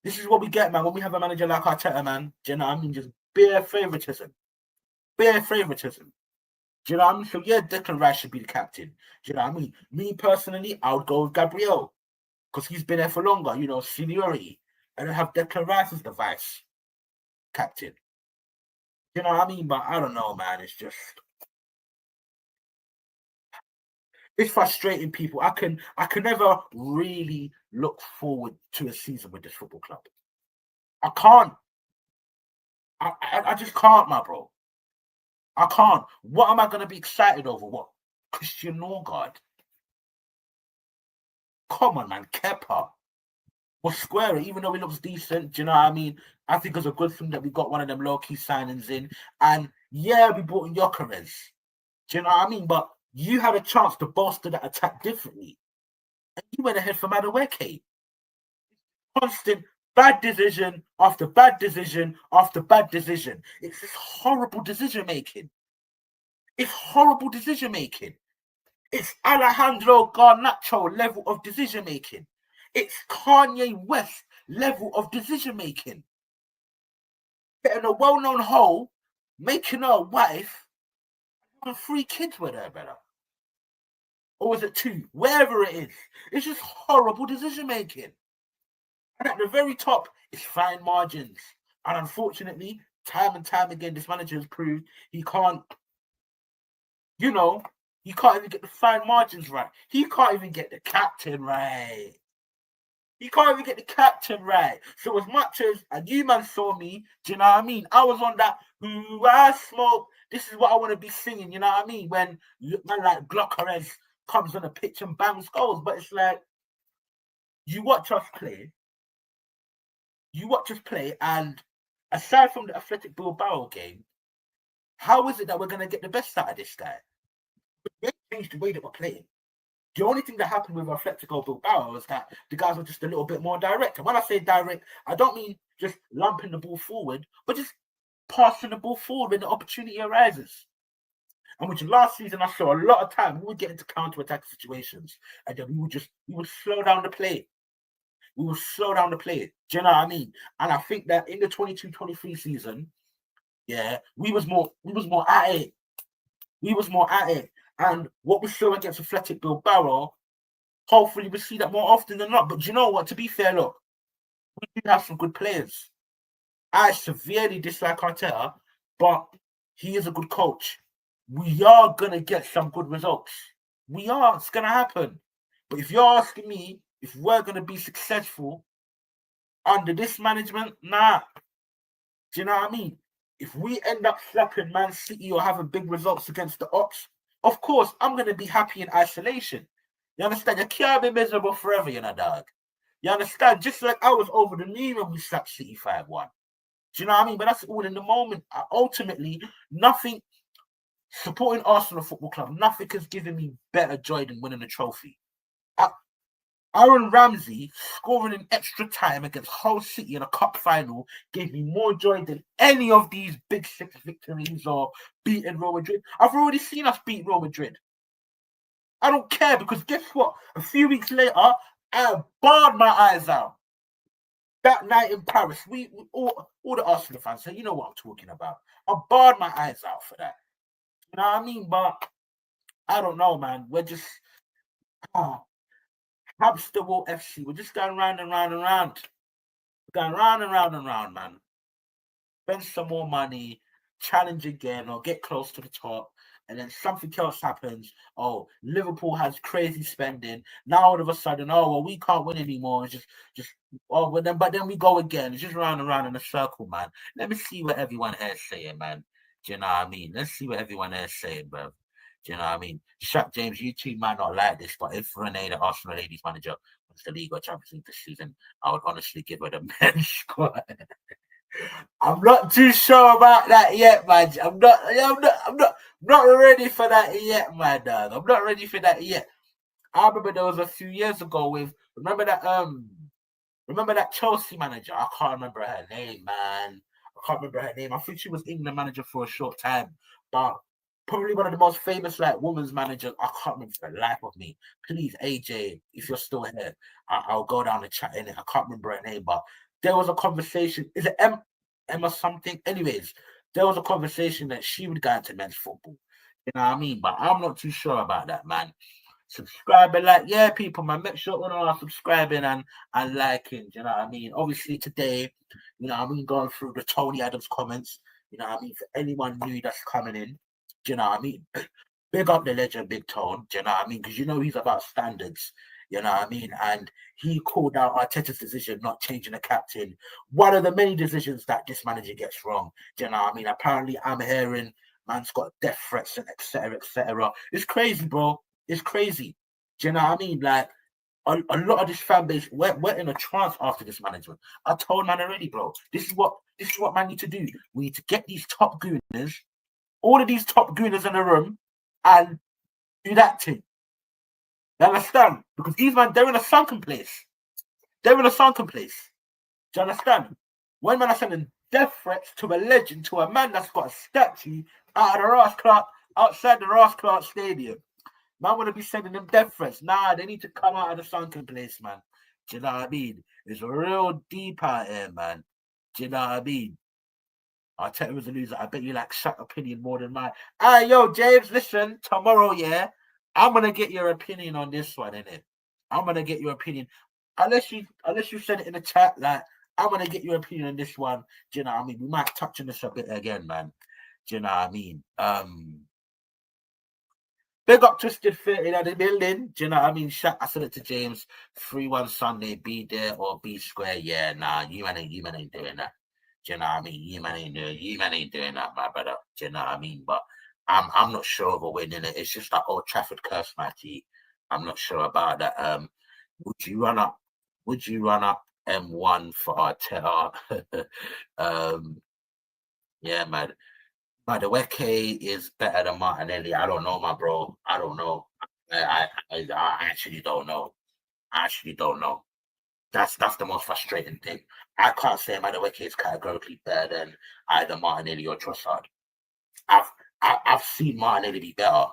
this is what we get, man, when we have a manager like Arteta, man. Do you know what I mean? Just bare favoritism. Bare favoritism. Do you know what I mean? So, yeah, Declan Rice should be the captain. Do you know what I mean? Me, personally, I would go with Gabriel because he's been there for longer, you know, seniority. And then have Declan Rice as the vice captain. Do you know what I mean? But I don't know, man. It's just... It's frustrating, people. I can never really look forward to a season with this football club. I can't. I just can't, my bro. I can't. What am I going to be excited over? What? Christian Norgard? Come on, man. Kepa. Well, Square, even though he looks decent, do you know what I mean? I think it's a good thing that we got one of them low-key signings in. And yeah, we brought in Gyökeres. Do you know what I mean? But you had a chance to bolster that attack differently. And you went ahead for Madueke. Constant bad decision after bad decision after bad decision. It's this horrible decision making. It's horrible decision making. It's Alejandro Garnacho level of decision making. It's Kanye West level of decision making. Getting a well-known hoe, making her a wife, and 3 kids with her, better. Or was it 2? Wherever it is. It's just horrible decision making. And at the very top, it's fine margins. And unfortunately, time and time again, this manager has proved he can't, you know, he can't even get the fine margins right. He can't even get the captain right. He can't even get the captain right. So as much as, and you man saw me, do you know what I mean? I was on that, who I smoke, this is what I want to be singing, you know what I mean? When man like Gyökeres comes on the pitch and bangs goals. But it's like, you watch us play, and aside from the Athletic Bilbao game, how is it that we're going to get the best out of this guy? We changed the way that we're playing. The only thing that happened with Atletico Bilbao was that the guys were just a little bit more direct. And when I say direct, I don't mean just lumping the ball forward, but just passing the ball forward when the opportunity arises. And which last season I saw a lot of time we would get into counter-attack situations, and then we would slow down the play. We will slow down the play. Do you know what I mean? And I think that in the 22-23 season, yeah, we was more at it. We was more at it. And what we saw against Athletic Bilbao, hopefully we see that more often than not. But you know what? To be fair, look, we do have some good players. I severely dislike Arteta, but he is a good coach. We are going to get some good results. We are. It's going to happen. But if you're asking me if we're going to be successful under this management, nah. Do you know what I mean? If we end up slapping Man City or having big results against the Ops, of course, I'm going to be happy in isolation. You understand? You can't be miserable forever, you know, dog. You understand? Just like I was over the moon when we slapped City 5-1. Do you know what I mean? But that's all in the moment. Ultimately, nothing, supporting Arsenal Football Club, nothing has given me better joy than winning a trophy. Aaron Ramsey scoring in extra time against Hull City in a cup final gave me more joy than any of these big six victories or beating Real Madrid. I've already seen us beat Real Madrid. I don't care because guess what? A few weeks later, I barred my eyes out. That night in Paris, we all the Arsenal fans say, you know what I'm talking about. I barred my eyes out for that. You know what I mean? But I don't know, man. We're just Hamster Wheel FC. We're just going round and round and round. We're going round and round and round, man. Spend some more money, challenge again, or get close to the top, and then something else happens. Oh, Liverpool has crazy spending. Now all of a sudden, oh well, we can't win anymore. It's just but then we go again. It's just round and round in a circle, man. Let me see what everyone here is saying, man. Do you know what I mean? Let's see what everyone here is saying, bro. Do you know what I mean? Shaq James, you two might not like this, but if Renee, the Arsenal ladies manager, wins the league or Champions League this season, I would honestly give her the men's squad. I'm not too sure about that yet, man. I'm not ready for that yet, man. Dog. I'm not ready for that yet. I remember there was a few years ago with remember that Chelsea manager. I can't remember her name, man. I can't remember her name. I think she was England manager for a short time, but probably one of the most famous like women's managers. I can't remember for the life of me. Please, AJ, if you're still here, I'll go down and chat in it. I can't remember her name, but there was a conversation. Is it Emma something? Anyways, there was a conversation that she would go into men's football. You know what I mean? But I'm not too sure about that, man. Subscribe and like, yeah, people, man. Make sure you are subscribing and liking. You know what I mean? Obviously, today, you know, I'm going through the Tony Adams comments. You know what I mean? For anyone new that's coming in, do you know what I mean? Big up the legend, Big Tone. Do you know what I mean? Because you know he's about standards. You know what I mean? And he called out Arteta's decision not changing the captain. One of the many decisions that this manager gets wrong. Do you know what I mean? Apparently, I'm hearing man's got death threats and etc. etc. It's crazy, bro. It's crazy. Do you know what I mean? Like a lot of this fan base went in a trance after this management. I told man already, bro. This is what man need to do. We need to get these top gooners, all of these top gooners in the room, and do that thing. You understand? Because these man, they're in a sunken place. They're in a sunken place. Do you understand? When man are sending death threats to a legend, to a man that's got a statue outside the Ross Clark Stadium. Man want to be sending them death threats. Nah, they need to come out of the sunken place, man. Do you know what I mean? It's real deep out here, man. Do you know what I mean? Arteta was a loser. I bet you like Shaq opinion more than mine. Hey, yo, James, listen, tomorrow, yeah, I'm gonna get your opinion on this one, innit? I'm gonna get your opinion. Unless you send it in the chat, like I'm gonna get your opinion on this one. Do you know what I mean? We might touch on this a bit again, man. Do you know what I mean? Big up Twisted 30 in the building. Do you know what I mean? I said it to James. 3-1 Sunday, be there or be square. Yeah, nah, you man ain't doing that. Do you know what I mean? You man ain't doing that, my brother. Do you know what I mean? But I'm not sure of a win in it. It's just that Old Trafford curse, Matty. I'm not sure about that. Would you run up M1 for Arteta? Yeah, man. Madueke is better than Martinelli. I don't know, my bro. I don't know. I actually don't know. That's the most frustrating thing. I can't say Madueke is categorically better than either Martinelli or Trossard. I've seen Martinelli be better.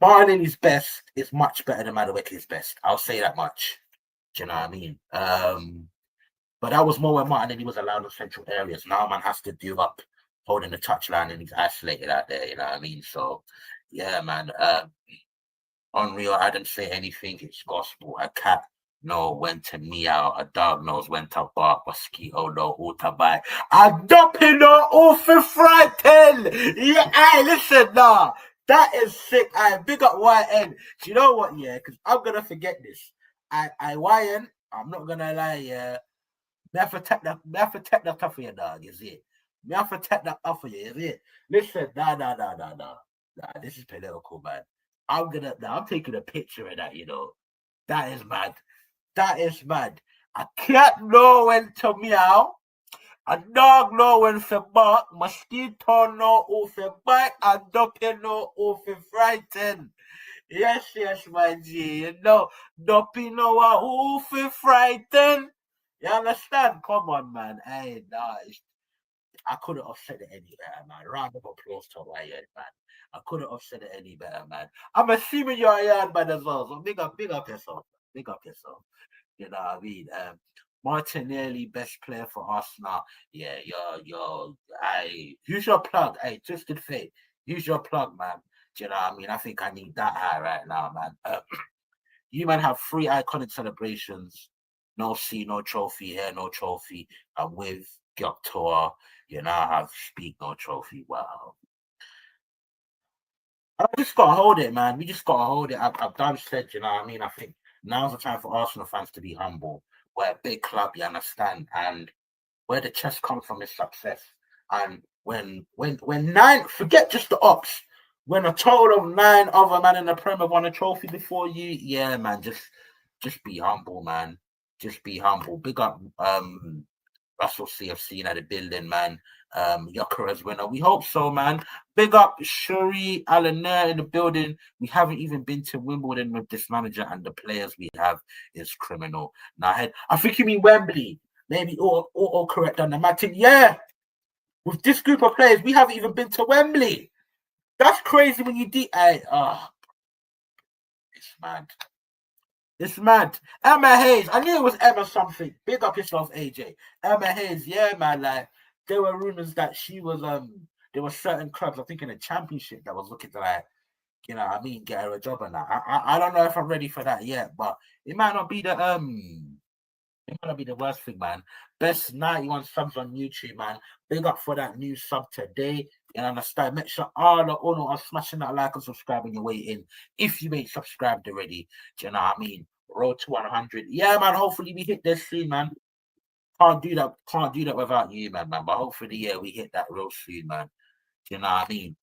Martinelli's best is much better than Madueke's best. I'll say that much. Do you know what I mean? But that was more when Martinelli was allowed in central areas. Now man has to do up holding the touchline and he's isolated out there, you know what I mean? So yeah, man. Unreal, I didn't say anything, it's gospel. A cat know when to meow, a dog knows when to bark, mosquito know who to bite. A dumpy know who for frighten. Yeah, hey, listen now. That is sick. I big up YN. Do you know what? Yeah, because I'm gonna forget this. YN. I'm not gonna lie. Yeah, me have to take that off of you, dog. Is it? Me have to take that off of you. Is it? Listen, nah. This is political, man. I'm taking a picture of that. You know, that is mad. That is mad. I can't know when to meow. A dog know when to bark. Mosquito know who to bite. And ducky know who to frighten. Yes, my G. You know, ducky know who to frighten. You understand? Come on, man. Hey, nah, I couldn't have said it any better, man. Round of applause to Ryan, man. I couldn't have said it any better, man. I'm assuming you're a yard man as well, so big up yourself. Big up yourself. You know what I mean? Martinelli, best player for Arsenal. Yeah, use your plug. Hey, Twisted Fate, use your plug, man. Do you know what I mean? I think I need that high right now, man. You man have three iconic celebrations. No C, no trophy here, no trophy. And with Gyoktoa, you now have Speak No Trophy. Wow. I just gotta hold it, man. We just gotta hold it. I've done said, you know what I mean? I think now's the time for Arsenal fans to be humble. We're a big club, you understand? And where the chest comes from is success. And when nine, forget just the ops. When a total of nine other men in the Prem have won a trophy before you, yeah, man, just be humble, man. Just be humble. Big up Russell CFC in the building, man. Yokera's winner. We hope so, man. Big up Shuri Alaner in the building. We haven't even been to Wimbledon with this manager, and the players we have is criminal. Now, I think you mean Wembley. Maybe all correct on the matter. Yeah, with this group of players, we haven't even been to Wembley. That's crazy when you it's mad. It's mad. Emma Hayes. I knew it was Emma something. Big up yourself, AJ. Emma Hayes. Yeah, man. Like there were rumors that she was there were certain clubs, I think in the championship, that was looking to like, you know what I mean, get her a job and that. I don't know if I'm ready for that yet, but it might not be the worst thing, man. Best 91 subs on YouTube, man. Big up for that new sub today. You understand? Make sure all the owner are smashing that like and subscribe on your way in. If you ain't subscribed already, do you know what I mean? Road to 100. Yeah, man. Hopefully we hit this soon, man. Can't do that. Can't do that without you, man. But hopefully, yeah, we hit that real soon, man. Do you know what I mean?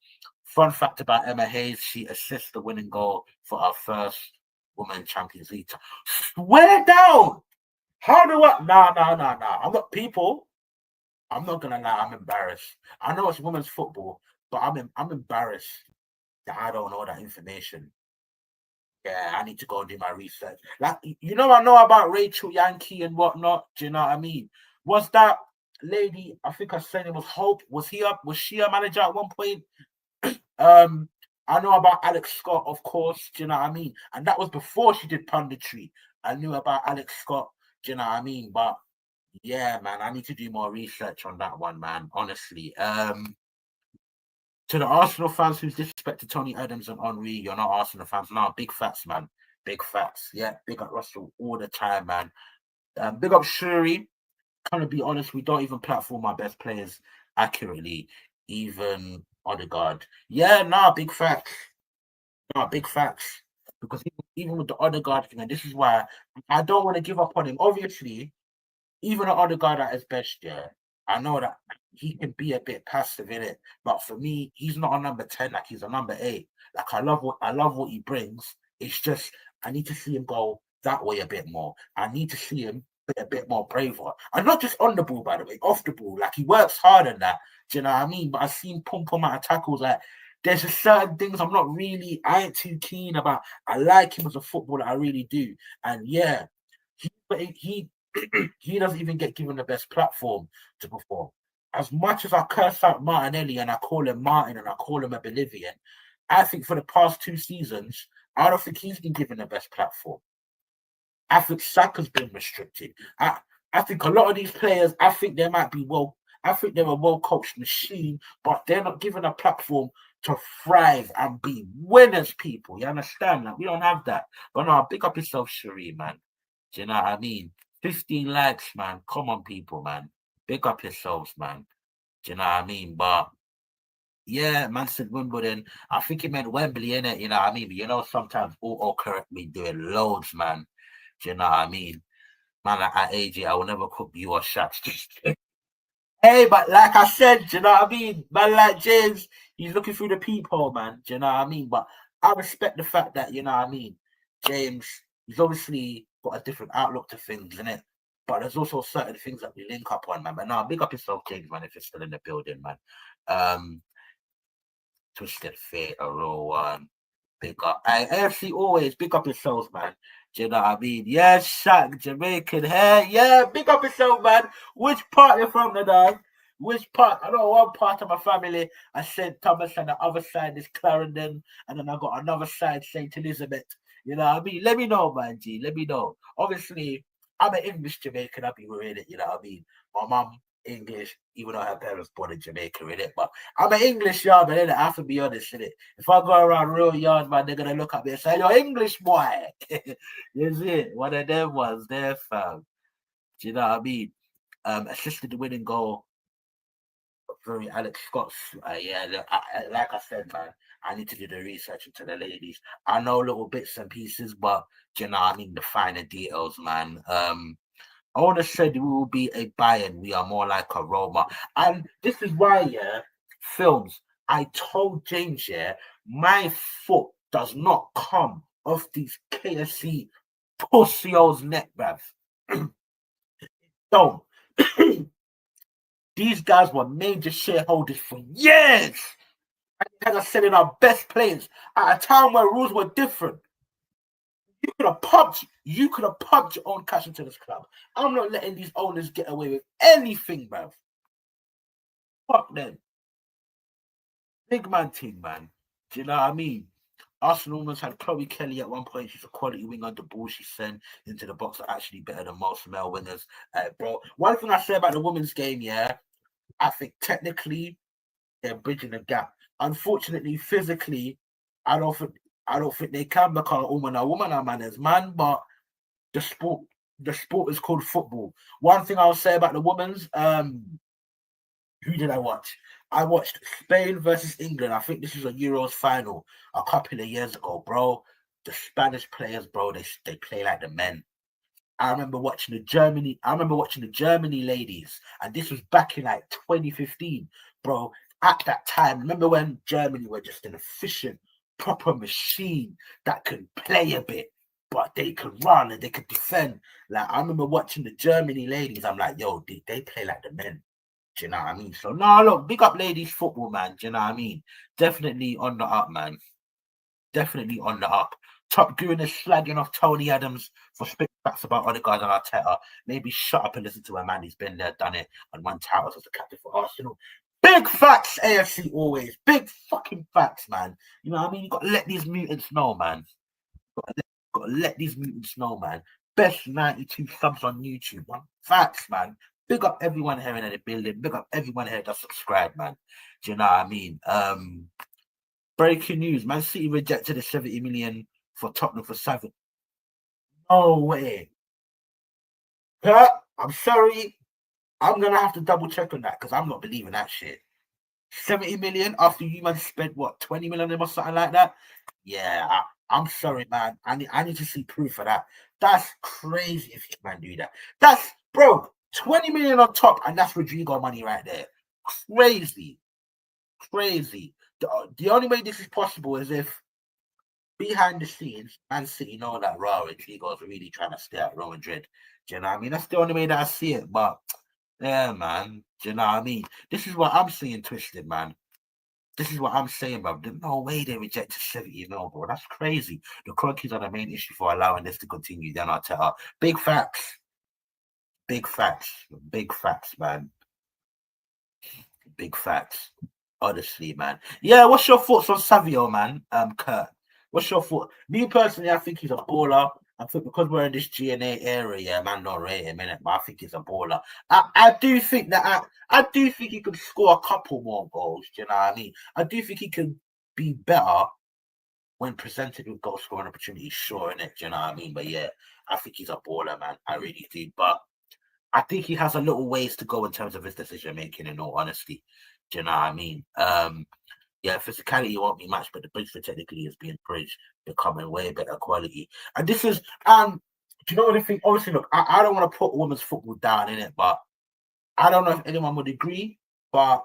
Fun fact about Emma Hayes: she assists the winning goal for our first woman Champions League. Swear down. How do I? Nah. I'm not people. I'm not gonna lie. I'm embarrassed. I know it's women's football, but I'm embarrassed that I don't know that information. Yeah, I need to go and do my research. Like I know about Rachel Yankee and whatnot. Do you know what I mean? Was that lady? I think I said it was Hope. Was she a manager at one point? I know about Alex Scott, of course. Do you know what I mean? And that was before she did punditry. I knew about Alex Scott. Do you know what I mean? But yeah, man, I need to do more research on that one, man. Honestly. To the Arsenal fans who's disrespected Tony Adams and Henri, you're not Arsenal fans. No, big facts, man. Big facts. Yeah, big up Russell all the time, man. Big up Shuri. Kind of be honest, we don't even platform our best players accurately, even Odegaard. Yeah, nah, big facts. Nah, big facts. Because even with the Odegaard thing, and this is why I don't want to give up on him. Obviously, even an Odegaard at his best, yeah, I know that he can be a bit passive in it. But for me, he's not a number 10, like he's a number 8. Like I love what he brings. It's just I need to see him go that way a bit more. I need to see him be a bit more braver. And not just on the ball, by the way, off the ball. Like he works hard on that. Do you know what I mean? But I've seen pump out of tackles. Like there's just certain things I ain't too keen about. I like him as a footballer, I really do. And yeah, he he doesn't even get given the best platform to perform. As much as I curse out Martinelli and I call him Martin and I call him a Bolivian, I think for the past 2 seasons, I don't think he's been given the best platform. I think Saka's been restricted. I think a lot of these players, I think they're a well coached machine, but they're not given a platform to thrive and be winners, people. You understand that? We don't have that. But no, pick up yourself, Sheree, man. Do you know what I mean? 15 likes, man. Come on, people, man. Pick up yourselves, man. Do you know what I mean? But Yeah, man said Wimbledon. I think he meant Wembley, innit? You know what I mean? But you know, sometimes autocorrect me doing loads, man. Do you know what I mean? Man, at AJ, I will never cook you or shots. Hey, but like I said, do you know what I mean? Man, like James, he's looking through the peephole, man. Do you know what I mean? But I respect the fact that, you know what I mean? James, he's obviously got a different outlook to things, innit? But there's also certain things that we link up on, man. But now, big up yourself, James, man, if you're still in the building, man. Um, Twisted Fate, a real one. Big up. Hey, AFC always big up yourselves, man. Do you know what I mean? Yeah, Shaq, Jamaican hair. Yeah, big up yourself, man. Which part you from, the dog? Which part? I know one part of my family, I St. Thomas, and the other side is Clarendon, and then I got another side, St. Elizabeth. You know what I mean? Let me know, man, G. Let me know. Obviously, I'm an English Jamaican, I'll be with it, you know what I mean? My mum, English, even though her parents born in Jamaica, in it. But I'm an English yard, man, innit? I have to be honest, innit? If I go around real yard, man, they're gonna look at me and say, "You're English boy." You see it? One of them ones there, fam. Do you know what I mean? Assisted the winning goal very Alex Scott's. Yeah, look, like I said, man, I need to do the research into the ladies. I know little bits and pieces, but do you know what I mean? The finer details, man. Owner said we will be a Bayern. We are more like a Roma. And this is why, yeah, films, I told James, yeah, my foot does not come off these KFC pussyos neck, bruv. Don't. These guys were major shareholders for years. And you guys are selling our best players at a time where rules were different. You could have pumped your own cash into this club. I'm not letting these owners get away with anything, bruv. Fuck them. Big man team, man. Do you know what I mean? Arsenal almost had Chloe Kelly at one point. She's a quality wing on the ball. She sent into the box are actually better than most male wingers. Bro, one thing I say about the women's game, yeah, I think technically they're bridging the gap. Unfortunately, physically, I don't think I don't think they can become a woman are manners, man. But the sport the sport is called football. One thing I'll say about the women's, who did I watch? I watched Spain versus England. I think this was a Euros final a couple of years ago, bro. The Spanish players, bro, they play like the men. I remember watching the Germany. I remember watching the Germany ladies, and this was back in like 2015, bro. At that time, remember when Germany were just an efficient, proper machine that could play a bit, but they could run and they could defend. Like I remember watching the Germany ladies. I'm like, yo, they play like the men. Do you know what I mean? So no, look, big up ladies football, man. Do you know what I mean? Definitely on the up, man. Definitely on the up. Top Goon is slagging off Tony Adams for spitting facts about Odegaard and Arteta. Maybe shut up and listen to a man. He's been there, done it, and won titles as a captain for Arsenal. Big facts, AFC always. Big fucking facts, man. You know what I mean? You got to let these mutants know, man. Got to let these mutants know, man. Best 92 subs on YouTube, man. Facts, man. Big up everyone here in the building. Big up everyone here that subscribe, man. Do you know what I mean? Breaking news: Man City rejected the 70 million for Tottenham for 7. No way. Yeah, I'm sorry. I'm gonna have to double check on that because I'm not believing that shit. 70 million after you man spent what 20 million or something like that. Yeah, I'm sorry, man. I need to see proof of that. That's crazy if you man do that. That's bro, 20 million on top, and that's Rodrigo money right there. Crazy, crazy. The only way this is possible is if behind the scenes, Man City know that Raw Rodrigo's really trying to stay at Real Madrid. Do you know what I mean? That's the only way that I see it. But yeah, man. Do you know what I mean? This is what I'm seeing twisted, man. This is what I'm saying, bro. There's no way they rejected 70 mil, bro. That's crazy. The Crunkies are the main issue for allowing this to continue. Then I'll tell her. Big facts. Big facts. Big facts, man. Big facts. Honestly, man. Yeah, what's your thoughts on Savio, man? Kurt. What's your thought? Me personally, I think he's a baller. I think because we're in this GNA area, yeah, man, not rate him, innit? But I think he's a baller. I do think that I do think he could score a couple more goals. Do you know what I mean? I do think he could be better when presented with goal scoring opportunities, sure, innit? Do you know what I mean? But yeah, I think he's a baller, man. I really do. But I think he has a little ways to go in terms of his decision making, in all honesty. Do you know what I mean? Yeah, physicality won't be matched, but the bridge for technically is being bridged, becoming way better quality. And this is do you know what I think? Obviously, look, I don't want to put women's football down in it, but I don't know if anyone would agree, but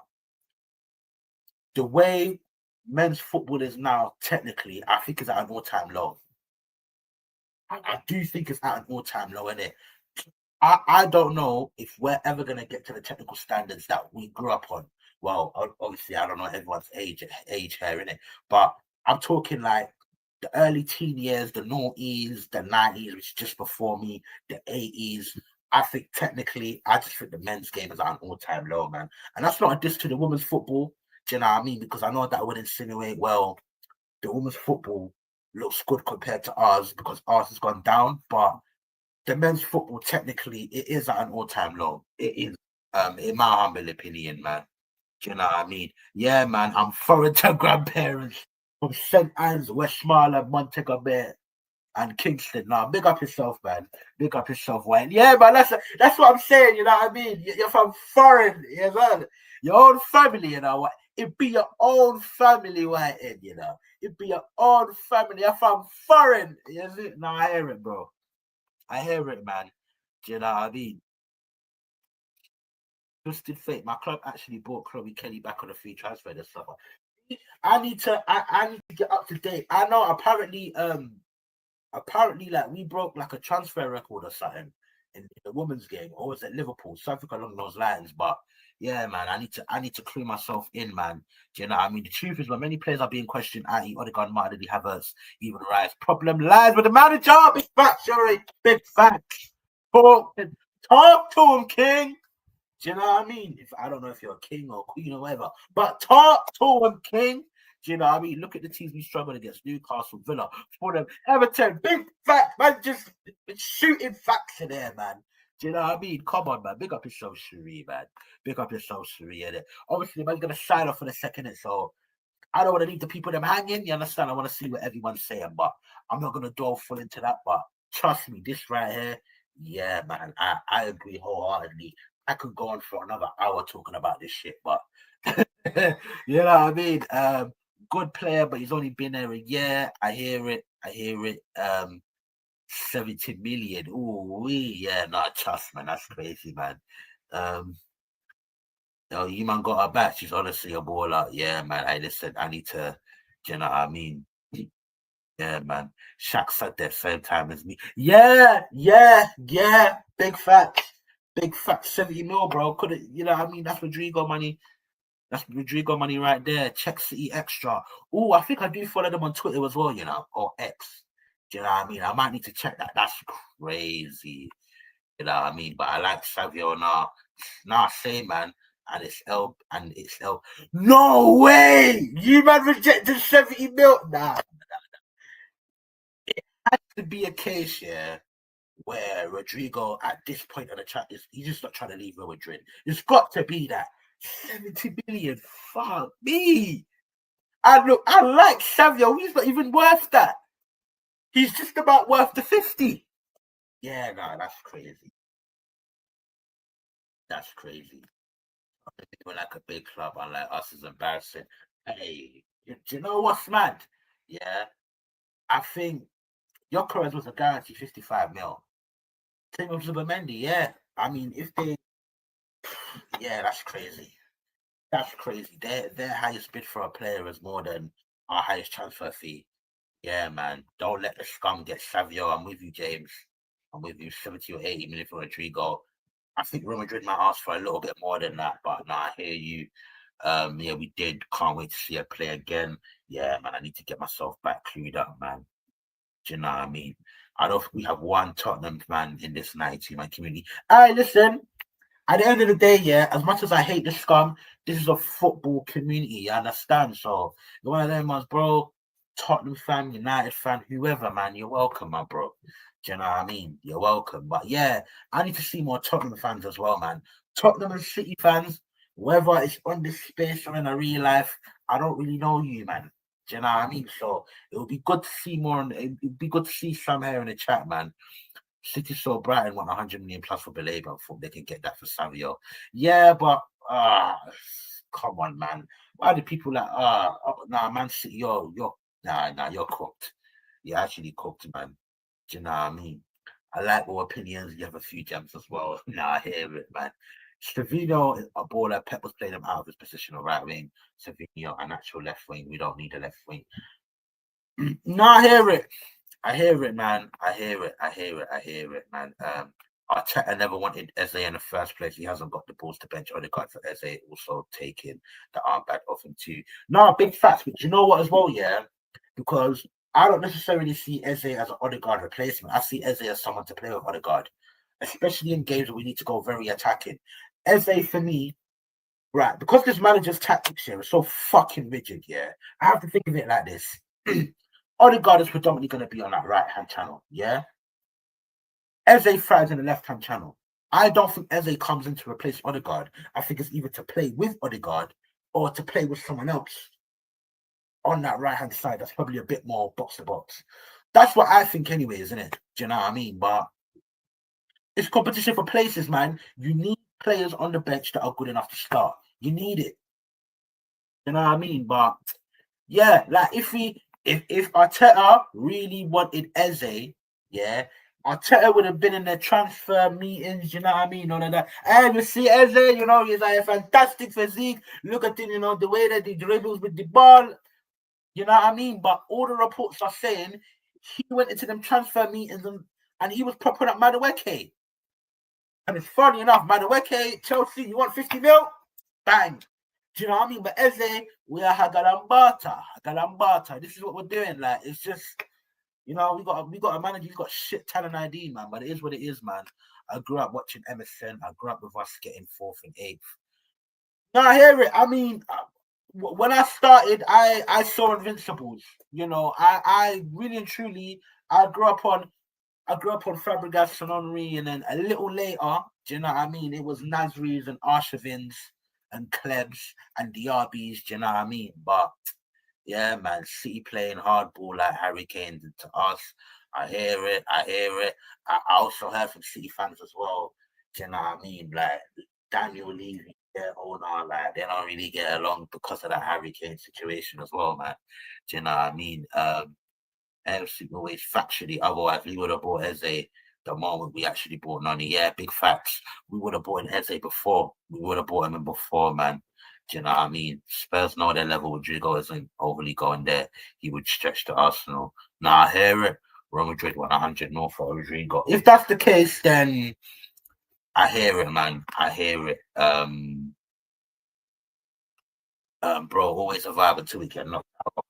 the way men's football is now, technically, I think is at an all-time low. I do think it's at an all-time low, innit? I don't know if we're ever gonna get to the technical standards that we grew up on. Well, obviously, I don't know everyone's age here, innit? But I'm talking like the early teen years, the noughties, the 90s, which is just before me, the 80s. I think technically, I just think the men's game is at an all-time low, man. And that's not a diss to the women's football. Do you know what I mean? Because I know that would insinuate, well, the women's football looks good compared to ours because ours has gone down. But the men's football, technically, it is at an all-time low. It is, in my humble opinion, man. Do you know what I mean? Yeah, man. I'm foreign to grandparents from St. Anne's, Westmoreland, Montego Bay, and Kingston. Now, big up yourself, man. Big up yourself, Wayne. Yeah, man. That's what I'm saying. You know what I mean? You're from foreign, you know, your own family. You know what? It be your own family, Whitehead. You know, it be your own family. You're from foreign. You see? No, I hear it, bro. I hear it, man. Do you know what I mean? Twisted fate. My club actually bought Chloe Kelly back on a free transfer this summer. I need to get up to date. I know apparently like we broke like a transfer record or something in the women's game, or was it Liverpool? Something along those lines. But yeah, man, I need to clue myself in, man. Do you know what I mean? The truth is when many players are being questioned, i.e. Odegaard, Martinelli, Havertz, even Rice, problem lies with the manager. Big facts, Yuri. Big facts. Talk to him, King. Do you know what I mean? If I don't know if you're a king or queen or whatever, but talk to him, King. Do you know what I mean? Look at the teams we struggled against: Newcastle, Villa, Fulham, Everton. Big fact, man. Just shooting facts in there, man. Do you know what I mean? Come on, man. Big up yourself, Cherie, man. Big up yourself, Cherie. Yeah. Obviously, man's gonna sign off for the second, so I don't want to leave the people them hanging. You understand? I want to see what everyone's saying, but I'm not gonna delve full into that. But trust me, this right here, yeah, man, I agree wholeheartedly. I could go on for another hour talking about this shit, but you know what I mean? Good player, but he's only been there a year. I hear it. 70 million. Ooh, yeah, no, trust, man. That's crazy, man. Um, oh, you man got her back. She's honestly a baller. Yeah, man. I listen. I need to. Do you know what I mean? Yeah, man. Shaq said that same time as me. Yeah. Big facts. Big facts. 70 mil, bro. Could it, you know what I mean? That's Rodrigo money. That's Rodrigo money right there. Check City Extra. Oh, I think I do follow them on Twitter as well, you know, or X. Do you know what I mean? I might need to check that. That's crazy. You know what I mean? But I like Savio now. Nah, say man. And it's L. No way! You man rejected 70 mil. Nah. Had to be a case, yeah, where Rodrigo at this point of the chat is he's just not trying to leave Real Madrid. It's got to be that 70 million. Fuck me. I like Savio. He's not even worth that. He's just about worth the 50. Yeah, no, that's crazy. That's crazy. People like a big club, unlike us, is embarrassing. Hey, do you know what's mad? Yeah, I think Yokeres was a guarantee 55 mil. Same with Zubimendi, yeah. I mean, if they, yeah, that's crazy. That's crazy. Their highest bid for a player is more than our highest transfer fee. Yeah, man. Don't let the scum get Savio. I'm with you, James. I'm with you. 70 or 80 million for Rodrigo. I think Real Madrid might ask for a little bit more than that, but now I hear you. Yeah, we did. Can't wait to see her play again. Yeah, man. I need to get myself back clued up, man. Do you know what I mean? I don't think we have one Tottenham fan in this 92-man community. All right, listen. At the end of the day, yeah, as much as I hate the scum, this is a football community, you understand? So, you're one of them ones, bro. Tottenham fan, United fan, whoever, man, you're welcome, my bro. Do you know what I mean? You're welcome. But yeah, I need to see more Tottenham fans as well, man. Tottenham and City fans, whether it's on this space or in a real life, I don't really know you, man. Do you know what I mean? So it would be good to see more. It would be good to see some here in the chat, man. City saw Brighton want 100 million plus for Belabor. I thought they could get that for Savio. Yeah, but come on, man. Why do people like, nah, Man City, you're cooked. You're actually cooked, man. Do you know what I mean? I like all opinions. You have a few gems as well. Nah, I hear it, man. Stevino, a baller. Pep was playing him out of his position on right wing. Stevino, a natural left wing. We don't need a left wing. No, I hear it. I hear it, man. I hear it. I hear it. I hear it, man. Arteta never wanted Eze in the first place. He hasn't got the balls to bench Odegaard for Eze. Also taking the armband off him too. No, big facts. But you know what as well, yeah? Because I don't necessarily see Eze as an Odegaard replacement. I see Eze as someone to play with Odegaard, especially in games where we need to go very attacking. Eze for me, right? Because this manager's tactics here are so fucking rigid. Yeah, I have to think of it like this. Odegaard is predominantly going to be on that right-hand channel, yeah? Eze thrives in the left-hand channel. I don't think Eze comes in to replace Odegaard. I think it's either to play with Odegaard or to play with someone else on that right-hand side. That's probably a bit more box-to-box. That's what I think anyway, isn't it? Do you know what I mean? But it's competition for places, man. You need players on the bench that are good enough to start. You need it. You know what I mean? But yeah, like if Arteta really wanted Eze, yeah, Arteta would have been in the transfer meetings, you know what I mean? All of that. And you see Eze, you know, he's like a fantastic physique. Look at him, you know, the way that he dribbles with the ball, you know what I mean? But all the reports are saying he went into them transfer meetings and he was propping up Madueke. And it's funny enough, Madueke, Chelsea, you want 50 mil? Bang. Do you know what I mean? But Eze, we are Hagalambata. This is what we're doing. Like, it's just, you know, we got a manager who's got shit talent ID, man. But it is what it is, man. I grew up watching Emerson. I grew up with us getting 4th and 8th. No, I hear it. I mean, when I started, I saw Invincibles. You know, I really and truly, I grew up on Fabregas and Henry, and then a little later, do you know what I mean? It was Nasri's and Arshavins and Klebs and Diaby's, do you know what I mean? But yeah, man, City playing hardball like Harry Kane did to us. I hear it. I also heard from City fans as well. Do you know what I mean? Like Daniel Levy, their owner, like they don't really get along because of that Harry Kane situation as well, man. Do you know what I mean? NFC always factually, otherwise we would have bought Eze the moment we actually bought Nani. Yeah, big facts. We would have bought Eze before. We would have bought him in before, man. Do you know what I mean? Spurs know their level. Rodrigo isn't overly going there. He would stretch to Arsenal. Now I hear it. Real Madrid want 100 more for Rodrigo. If that's the case, then I hear it, man. I hear it. Bro, always a vibe until we get knocked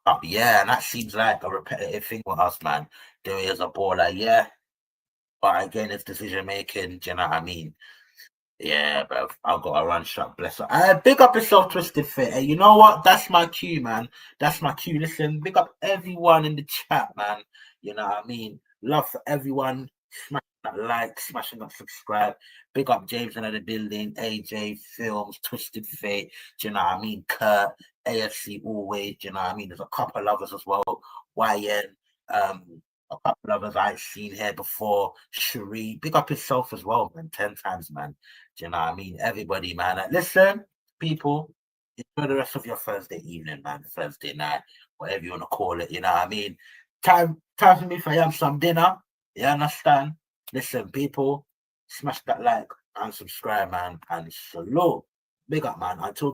out. Yeah, and that seems like a repetitive thing with us, man. There is a baller, yeah. But again, it's decision making. Do you know what I mean? Yeah, bro. I've got a run shot, bless her. Big up yourself, Twisted Fit. Hey, you know what? That's my cue, man. That's my cue. Listen, big up everyone in the chat, man. You know what I mean? Love for everyone. Smashing that like, smashing that subscribe. Big up James in the building, AJ Films, Twisted Fate. Do you know what I mean? Kurt, AFC always. Do you know what I mean? There's a couple of others as well. YN. A couple of others I've seen here before. Cherie, big up yourself as well, man. 10 times, man. Do you know what I mean? Everybody, man. Listen, people, enjoy the rest of your Thursday evening, man. Thursday night, whatever you want to call it. You know what I mean? Time for me if I have some dinner. You understand? Listen, people, smash that like and subscribe, man. And salute. Big up, man. Until